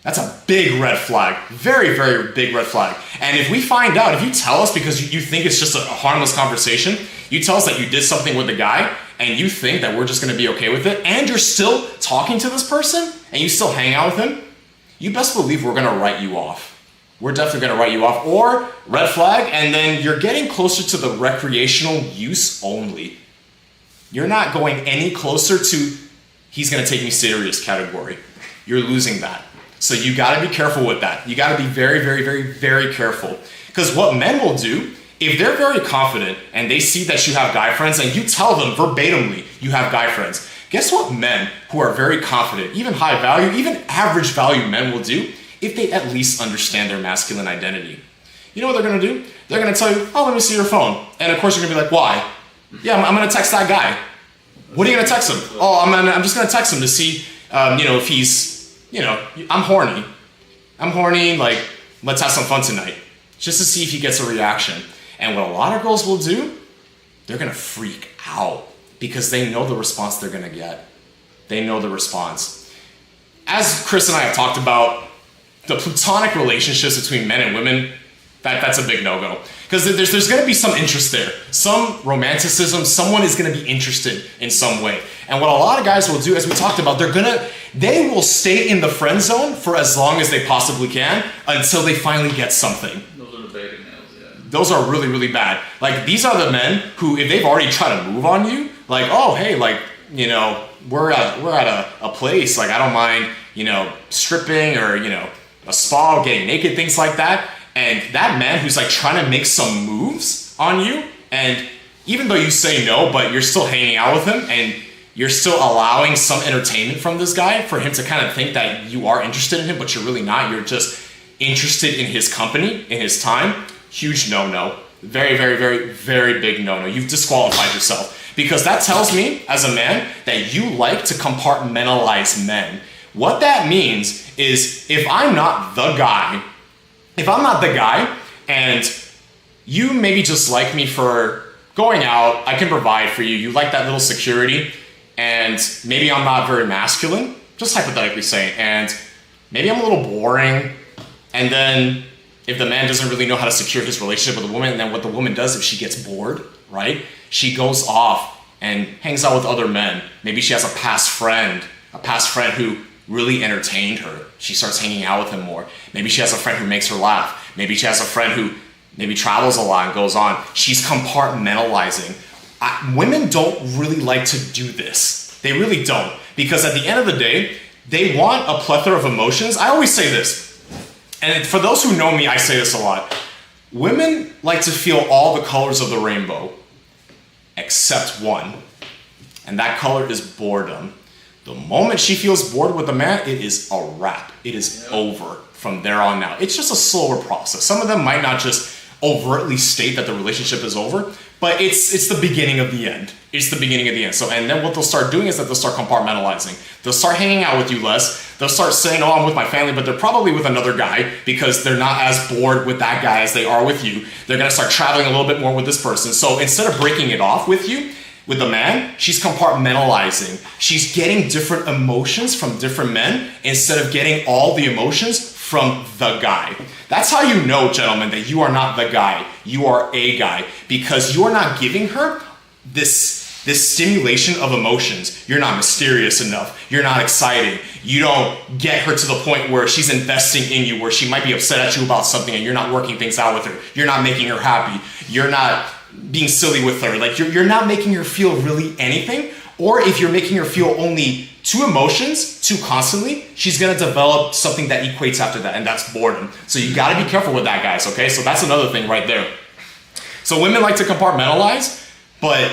That's a big red flag. Very, very big red flag. And if we find out, if you tell us because you think it's just a harmless conversation, you tell us that you did something with the guy and you think that we're just going to be okay with it, and you're still talking to this person and you still hang out with him, you best believe we're going to write you off. We're definitely going to write you off, or red flag, and then you're getting closer to the recreational use only. You're not going any closer to he's going to take me serious category. You're losing that. So you got to be careful with that. You got to be very, very, very, very careful. Because what men will do, if they're very confident and they see that you have guy friends and you tell them verbatimly you have guy friends, guess what men who are very confident, even high value, even average value men will do if they at least understand their masculine identity? You know what they're going to do? They're going to tell you, oh, let me see your phone. And of course you're going to be like, why? Yeah, I'm going to text that guy. What are you going to text him? Oh, I'm just going to text him to see, if he's, I'm horny. I'm horny, like, let's have some fun tonight. Just to see if he gets a reaction. And what a lot of girls will do, they're going to freak out because they know the response they're going to get. They know the response. As Chris and I have talked about, the platonic relationships between men and women, that's a big no-go. Because there's going to be some interest there. Some romanticism, someone is going to be interested in some way. And what a lot of guys will do, as we talked about, they will stay in the friend zone for as long as they possibly can until they finally get something. Those are the beta males, yeah. Those are really, really bad. Like, these are the men who, if they've already tried to move on you, like, oh, hey, like, we're at a place, like, I don't mind, stripping or, a spa, getting naked, things like that. And that man who's like trying to make some moves on you, and even though you say no, but you're still hanging out with him and you're still allowing some entertainment from this guy for him to kind of think that you are interested in him, but you're really not. You're just interested in his company, in his time. Huge no-no. Very, very, very, very big no-no. You've disqualified yourself, because that tells me as a man that you like to compartmentalize men. What that means is if I'm not the guy and you maybe just like me for going out, I can provide for you, you like that little security, and maybe I'm not very masculine, just hypothetically saying, and maybe I'm a little boring, and then if the man doesn't really know how to secure his relationship with a woman, then what the woman does if she gets bored, right? She goes off and hangs out with other men. Maybe she has a past friend who really entertained her. She starts hanging out with him more. Maybe she has a friend who makes her laugh. Maybe she has a friend who maybe travels a lot and goes on. She's compartmentalizing. Women don't really like to do this. They really don't. Because at the end of the day, they want a plethora of emotions. I always say this, and for those who know me, I say this a lot. Women like to feel all the colors of the rainbow, except except one. And that color is boredom. The moment she feels bored with a man, it is a wrap. It is over from there on out. It's just a slower process. Some of them might not just overtly state that the relationship is over, but it's the beginning of the end. It's the beginning of the end. So, and then what they'll start doing is that they'll start compartmentalizing. They'll start hanging out with you less. They'll start saying, oh, I'm with my family, but they're probably with another guy because they're not as bored with that guy as they are with you. They're gonna start traveling a little bit more with this person. So instead of breaking it off with you, with the man, she's compartmentalizing. She's getting different emotions from different men instead of getting all the emotions from the guy. That's how you know, gentlemen, that you are not the guy. You are a guy, because you are not giving her this stimulation of emotions. You're not mysterious enough. You're not exciting. You don't get her to the point where she's investing in you, where she might be upset at you about something and you're not working things out with her. You're not making her happy. You're not being silly with her. Like you're not making her feel really anything. Or if you're making her feel only two emotions too constantly, she's gonna develop something that equates after that, and that's boredom. So you gotta be careful with that, guys, okay? So that's another thing right there. So women like to compartmentalize, but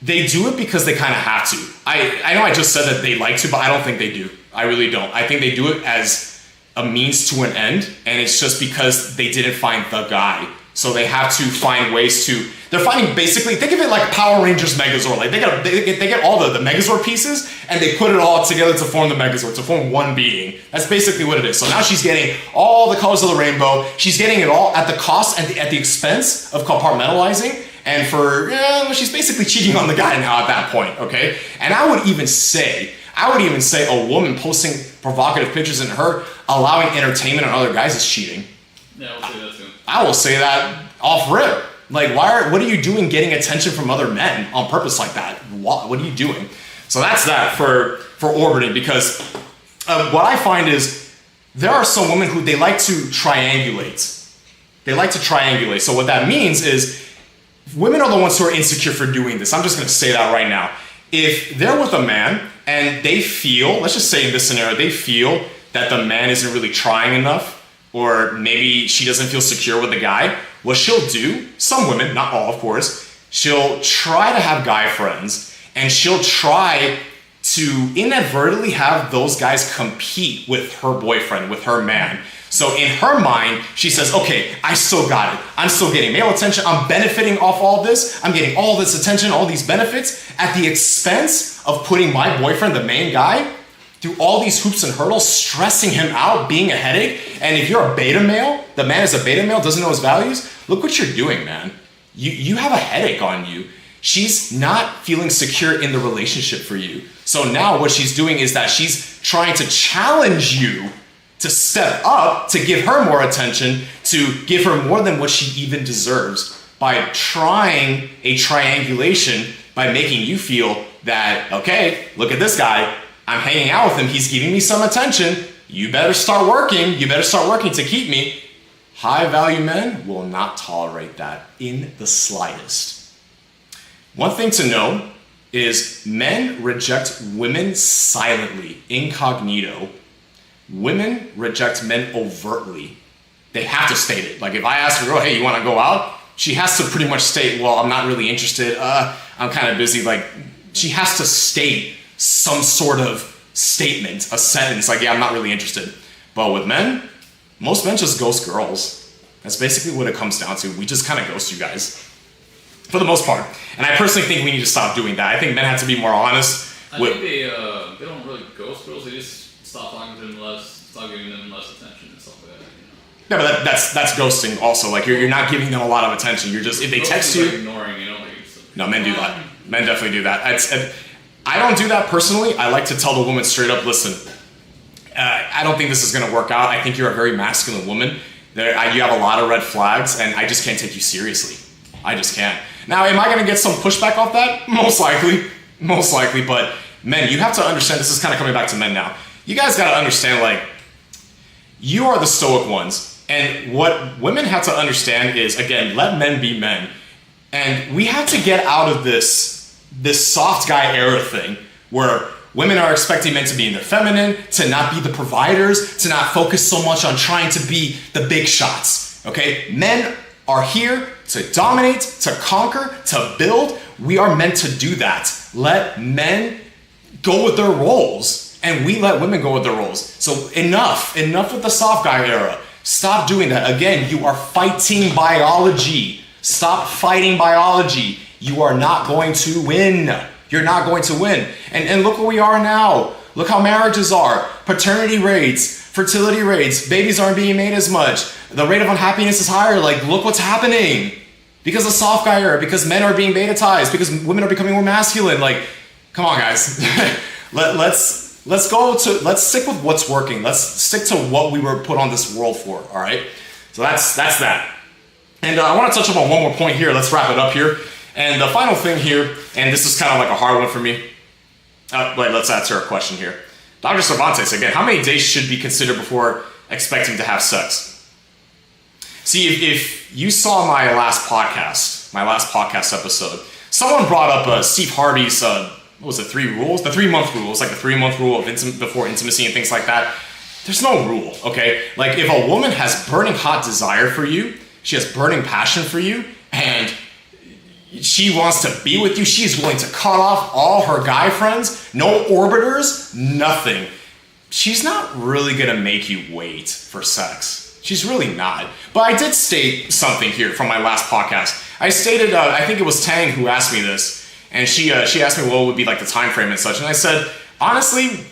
they do it because they kind of have to. I know I just said that they like to, but I don't think they do. I really don't. I think they do it as a means to an end, and it's just because they didn't find the guy. So they have to find ways to, they're finding basically, think of it like Power Rangers Megazord. Like they get all the Megazord pieces and they put it all together to form the Megazord, to form one being. That's basically what it is. So now she's getting all the colors of the rainbow. She's getting it all at the cost and at the expense of compartmentalizing. And she's basically cheating on the guy now at that point, okay? And I would even say a woman posting provocative pictures in her, allowing entertainment on other guys is cheating. Yeah, I'll say that too. I will say that off rip. Like, what are you doing getting attention from other men on purpose like that? What are you doing? So that's that for orbiting, because what I find is there are some women who they like to triangulate. They like to triangulate. So what that means is women are the ones who are insecure for doing this. I'm just going to say that right now. If they're with a man and they feel, let's just say in this scenario, they feel that the man isn't really trying enough, or maybe she doesn't feel secure with the guy, what she'll do, some women, not all of course, she'll try to have guy friends, and she'll try to inadvertently have those guys compete with her boyfriend, with her man. So in her mind, she says, okay, I still got it. I'm still getting male attention. I'm benefiting off all this. I'm getting all this attention, all these benefits at the expense of putting my boyfriend, the main guy, through all these hoops and hurdles, stressing him out, being a headache. And if you're a beta male, the man is a beta male, doesn't know his values, look what you're doing, man. You have a headache on you. She's not feeling secure in the relationship for you. So now what she's doing is that she's trying to challenge you to step up, to give her more attention, to give her more than what she even deserves by trying a triangulation, by making you feel that, okay, look at this guy. I'm hanging out with him. He's giving me some attention. You better start working. You better start working to keep me. High value men will not tolerate that in the slightest. One thing to know is men reject women silently, incognito. Women reject men overtly. They have to state it. Like if I ask a girl, hey, you want to go out? She has to pretty much state, well, I'm not really interested. I'm kind of busy. Like she has to state some sort of statement, a sentence, like, yeah, I'm not really interested. But with men, most men just ghost girls. That's basically what it comes down to. We just kind of ghost you guys, for the most part. And I personally think we need to stop doing that. I think men have to be more honest. I think they don't really ghost girls. They just stop talking to them less, stop giving them less attention and stuff like that. You know? Yeah, but that's ghosting also. Like you're not giving them a lot of attention. You're just, if they text you, like ignoring, you know. Like, no, men do that. Men definitely do that. I don't do that personally. I like to tell the woman straight up, listen, I don't think this is going to work out. I think you're a very masculine woman. You have a lot of red flags, and I just can't take you seriously. I just can't. Now, am I going to get some pushback off that? Most likely. But men, you have to understand, this is kind of coming back to men now. You guys got to understand, like, you are the stoic ones. And what women have to understand is, again, let men be men. And we have to get out of this soft guy era thing where women are expecting men to be in their feminine, to not be the providers, to not focus so much on trying to be the big shots, okay? Men are here to dominate, to conquer, to build. We are meant to do that. Let men go with their roles, and we let women go with their roles. So enough with the soft guy era. Stop doing that. Again, you are fighting biology. Stop fighting biology. You are not going to win. You're not going to win. And look where we are now. Look how marriages are. Paternity rates, fertility rates, babies aren't being made as much. The rate of unhappiness is higher. Like, look what's happening. Because of soft guy era, because men are being beta-tized, because women are becoming more masculine. Like, come on, guys. Let's stick with what's working. Let's stick to what we were put on this world for, all right? So that's that. And I want to touch upon one more point here. Let's wrap it up here. And the final thing here, and this is kind of like a hard one for me. Wait, let's answer a question here. Dr. Cervantes, again, how many days should be considered before expecting to have sex? See, if you saw my last podcast episode, someone brought up Steve Harvey's, what was it, 3 rules? The 3-month rule. It's like the 3-month rule of before intimacy and things like that. There's no rule, okay? Like, if a woman has burning hot desire for you, she has burning passion for you, and she wants to be with you, she's willing to cut off all her guy friends, no orbiters, nothing. She's not really gonna make you wait for sex. She's really not. But I did state something here from my last podcast. I stated, I think it was Tang who asked me this, and she asked me what would be like the time frame and such, and I said, honestly,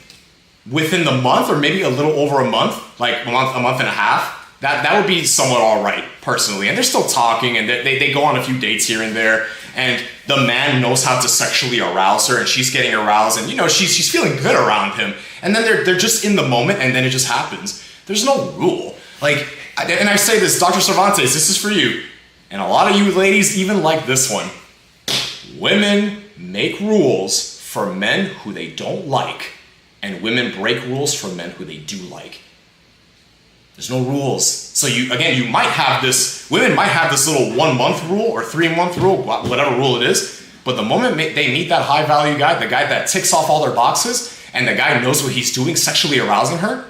within the month, or maybe a little over a month, like a month and a half, that would be somewhat all right, personally. And they're still talking, and they go on a few dates here and there, and the man knows how to sexually arouse her, and she's getting aroused, and she's feeling good around him. And then they're just in the moment, and then it just happens. There's no rule. Like, and I say this, Dr. Cervantes, this is for you, and a lot of you ladies even like this one. Women make rules for men who they don't like, and women break rules for men who they do like. There's no rules. So you might have this, women might have this little 1-month rule or 3-month rule, whatever rule it is, but the moment they meet that high value guy, the guy that ticks off all their boxes, and the guy knows what he's doing, sexually arousing her,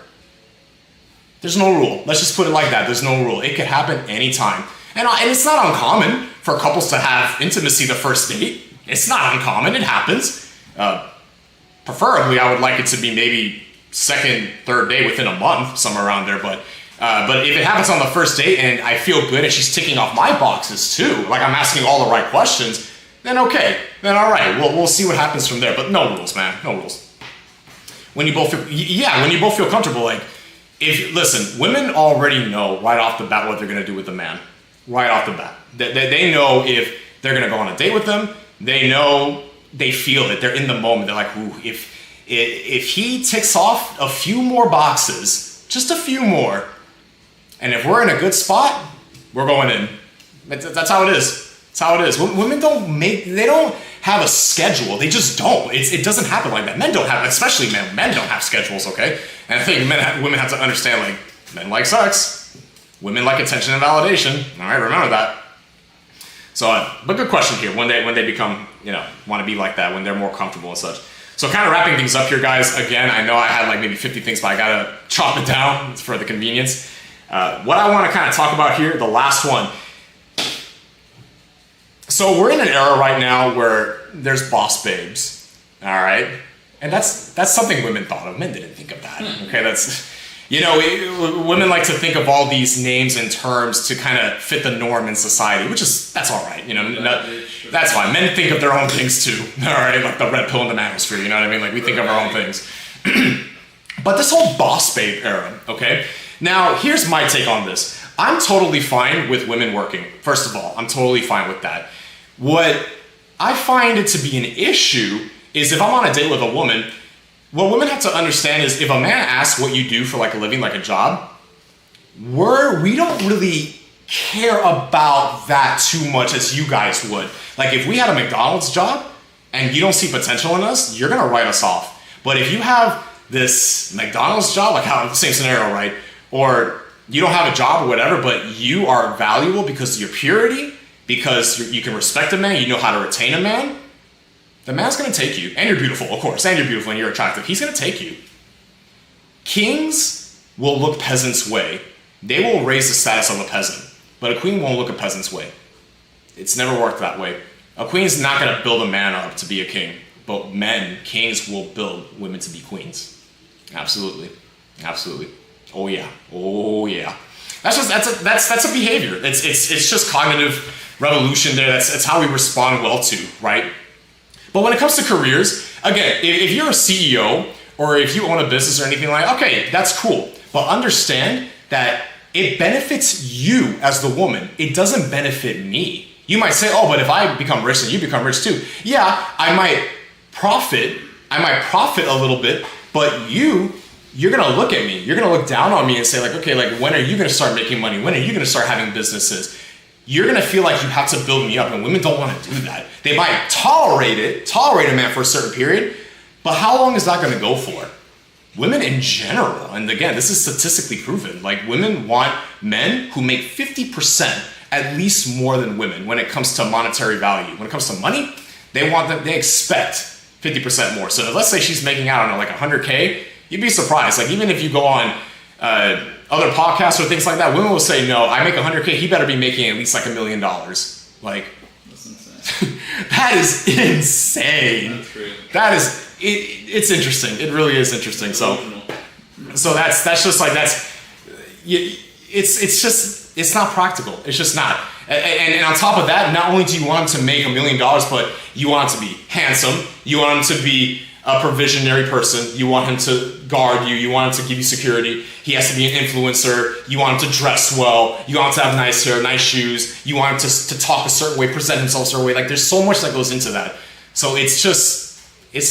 there's no rule. Let's just put it like that. There's no rule. It could happen anytime. And it's not uncommon for couples to have intimacy the first date. It's not uncommon. It happens. Preferably, I would like it to be maybe second, third day within a month, somewhere around there. But if it happens on the first date and I feel good and she's ticking off my boxes too, like I'm asking all the right questions, then okay, then all right, we'll see what happens from there. But no rules, man, no rules. When you both feel comfortable, like listen, women already know right off the bat what they're gonna do with the man, right off the bat. They know if they're gonna go on a date with them. They know, they feel it. They're in the moment. They're like, ooh, if he ticks off a few more boxes, just a few more, and if we're in a good spot, we're going in. That's how it is. That's how it is. Women they don't have a schedule. They just don't. It doesn't happen like that. Men don't have, especially men don't have schedules, okay? And I think women have to understand, like, men like sex, women like attention and validation. All right, remember that. So, but good question here. When they become, want to be like that, when they're more comfortable and such. So kind of wrapping things up here, guys. Again, I know I had like maybe 50 things, but I gotta chop it down for the convenience. What I want to kind of talk about here, the last one. So we're in an era right now where there's boss babes, all right? And that's something women thought of. Men didn't think of that, okay? That's, women like to think of all these names and terms to kind of fit the norm in society, that's all right, that's fine. Men think of their own things too, all right? Like the red pill in the manosphere, you know what I mean? Like we think of our own things. But this whole boss babe era, okay? Now, here's my take on this. I'm totally fine with women working. First of all, I'm totally fine with that. What I find it to be an issue is if I'm on a date with a woman, what women have to understand is if a man asks what you do for like a living, like a job, we don't really care about that too much as you guys would. Like if we had a McDonald's job and you don't see potential in us, you're gonna write us off. But if you have this McDonald's job, like how same scenario, right? Or you don't have a job or whatever, but you are valuable because of your purity, because you can respect a man, you know how to retain a man, the man's gonna take you. And you're beautiful, of course, and you're beautiful and you're attractive. He's gonna take you. Kings will look peasants' way. They will raise the status of a peasant, but a queen won't look a peasant's way. It's never worked that way. A queen's not gonna build a man up to be a king, but kings will build women to be queens. Absolutely, absolutely. Oh yeah, oh yeah. That's a behavior. It's just cognitive revolution there. That's how we respond well to, right? But when it comes to careers, again, if you're a CEO or if you own a business or anything like, okay, that's cool. But understand that it benefits you as the woman. It doesn't benefit me. You might say, oh, but if I become rich, then you become rich too. Yeah, I might profit a little bit, but you're gonna look at me. You're gonna look down on me and say like, okay, like when are you gonna start making money? When are you gonna start having businesses? You're gonna feel like you have to build me up, and women don't wanna do that. They might tolerate a man for a certain period, but how long is that gonna go for? Women in general, and again, this is statistically proven, like women want men who make 50% at least more than women when it comes to monetary value. When it comes to money, they expect 50% more. So let's say she's making, I don't know, like 100K, you'd be surprised. Like even if you go on other podcasts or things like that, women will say, no, I make 100K, he better be making at least like $1 million. Like, That's insane. that is insane. That's true. That is, it's interesting. It really is interesting. So that's just like, it's not practical. It's just not. And on top of that, not only do you want him to make $1 million, but you want him to be handsome. You want him to be a provisionary person. You want him to guard you. You want him to give you security. He has to be an influencer. You want him to dress well. You want him to have nice hair, nice shoes. You want him to talk a certain way, present himself a certain way. Like there's so much that goes into that. So it's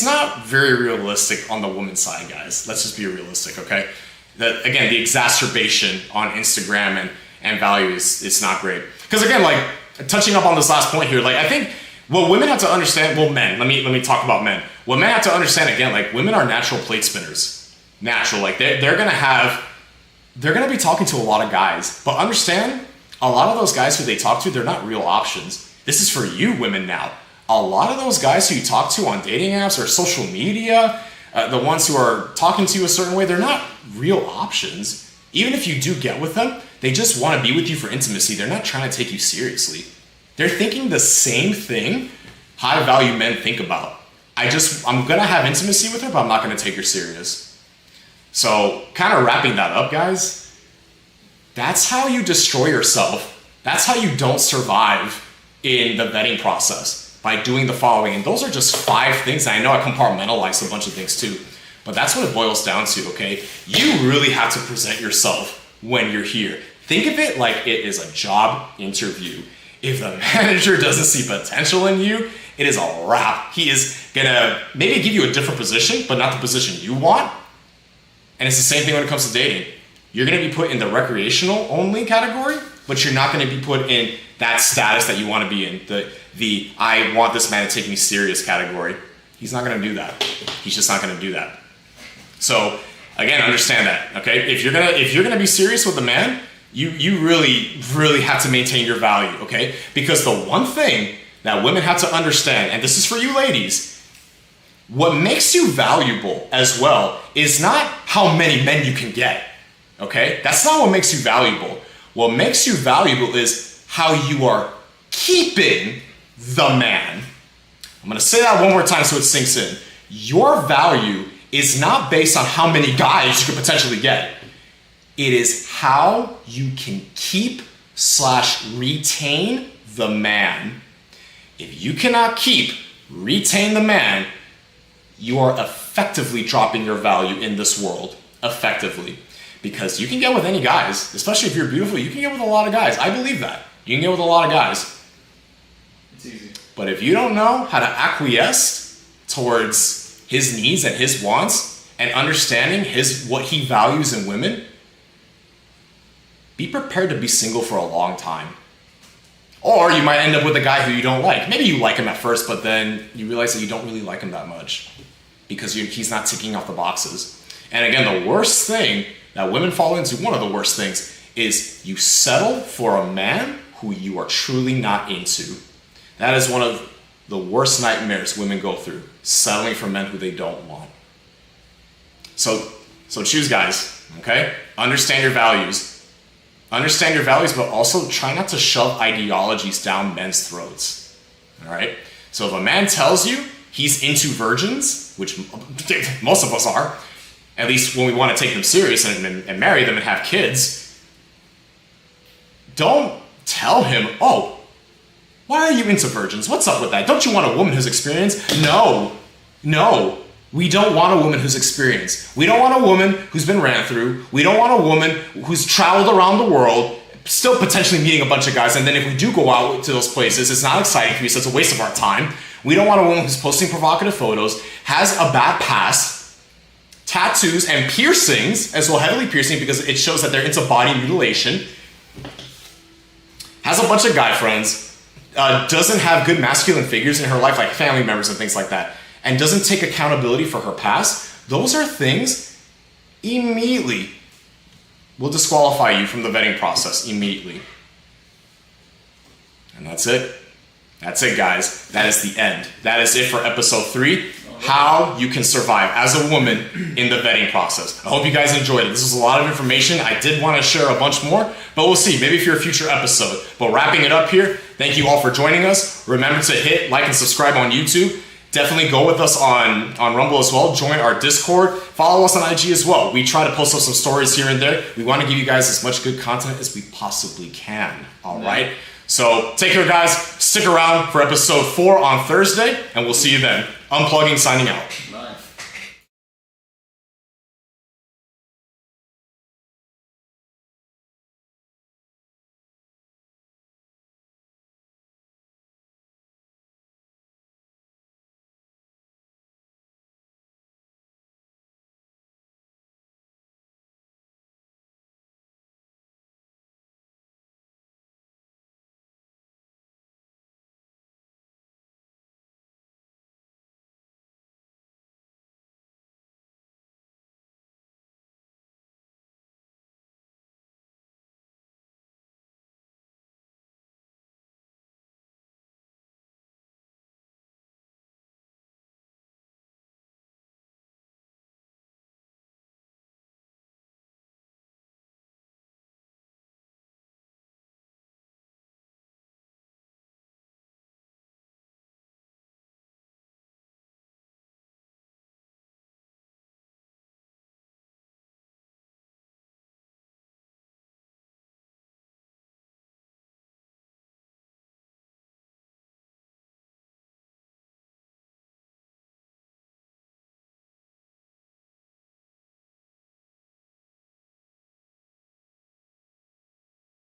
not very realistic on the woman's side, guys. Let's just be realistic, okay? Again, the exacerbation on Instagram and value is not great. Because again, like touching up on this last point here, like I think what women have to understand, well, men, let me talk about men. What men have to understand again, like women are natural plate spinners. Natural, like they're gonna be talking to a lot of guys, but understand a lot of those guys who they talk to, they're not real options. This is for you women now. A lot of those guys who you talk to on dating apps or social media, the ones who are talking to you a certain way, they're not real options. Even if you do get with them, they just want to be with you for intimacy. They're not trying to take you seriously. They're thinking the same thing high value men think about. I'm gonna have intimacy with her, but I'm not gonna take her serious. So kind of wrapping that up, guys, that's how you destroy yourself. That's how you don't survive in the vetting process, by doing the following. And those are just 5 things. I know I compartmentalize a bunch of things too, but that's what it boils down to, okay? You really have to present yourself when you're here. Think of it like it is a job interview. If the manager doesn't see potential in you, it is a wrap. He is gonna maybe give you a different position, but not the position you want. And it's the same thing when it comes to dating. You're gonna be put in the recreational only category, but you're not gonna be put in that status that you wanna be in, the I want this man to take me serious category. He's not gonna do that. He's just not gonna do that. So again, understand that, okay? If you're gonna be serious with a man, you really, really have to maintain your value, okay? Because the one thing that women have to understand, and this is for you ladies, what makes you valuable as well is not how many men you can get, okay? That's not what makes you valuable. What makes you valuable is how you are keeping the man. I'm gonna say that one more time so it sinks in. Your value is not based on how many guys you could potentially get. It is how you can keep/retain the man. If you cannot retain the man, you are effectively dropping your value in this world. Effectively. Because you can get with any guys, especially if you're beautiful, you can get with a lot of guys. I believe that. You can get with a lot of guys. It's easy. But if you don't know how to acquiesce towards his needs and his wants and understanding what he values in women, be prepared to be single for a long time. Or you might end up with a guy who you don't like. Maybe you like him at first, but then you realize that you don't really like him that much because he's not ticking off the boxes. And again, the worst thing that women fall into, one of the worst things, is you settle for a man who you are truly not into. That is one of the worst nightmares women go through, settling for men who they don't want. So choose, guys, okay? Understand your values. understand your values, but also try not to shove ideologies down men's throats. All right? So if a man tells you he's into virgins, which most of us are, at least when we want to take them serious and marry them and have kids, don't tell him, oh, why are you into virgins? What's up with that? Don't you want a woman who's experienced? No. We don't want a woman who's experienced. We don't want a woman who's been ran through. We don't want a woman who's traveled around the world, still potentially meeting a bunch of guys, and then if we do go out to those places, it's not exciting for you, so it's a waste of our time. We don't want a woman who's posting provocative photos, has a bad past, tattoos and piercings, as well, heavily piercing because it shows that they're into body mutilation, has a bunch of guy friends, doesn't have good masculine figures in her life, like family members and things like that, and doesn't take accountability for her past. Those are things immediately will disqualify you from the vetting process immediately. And that's it. That's it, guys. That is the end. That is it for episode 3. How you can survive as a woman in the vetting process. I hope you guys enjoyed it. This was a lot of information. I did want to share a bunch more, but we'll see. Maybe for a future episode. But wrapping it up here, thank you all for joining us. Remember to hit like and subscribe on YouTube. Definitely go with us on Rumble as well. Join our Discord. Follow us on IG as well. We try to post up some stories here and there. We want to give you guys as much good content as we possibly can. All right? So take care, guys. Stick around for episode 4 on Thursday, and we'll see you then. Unplugging, signing out.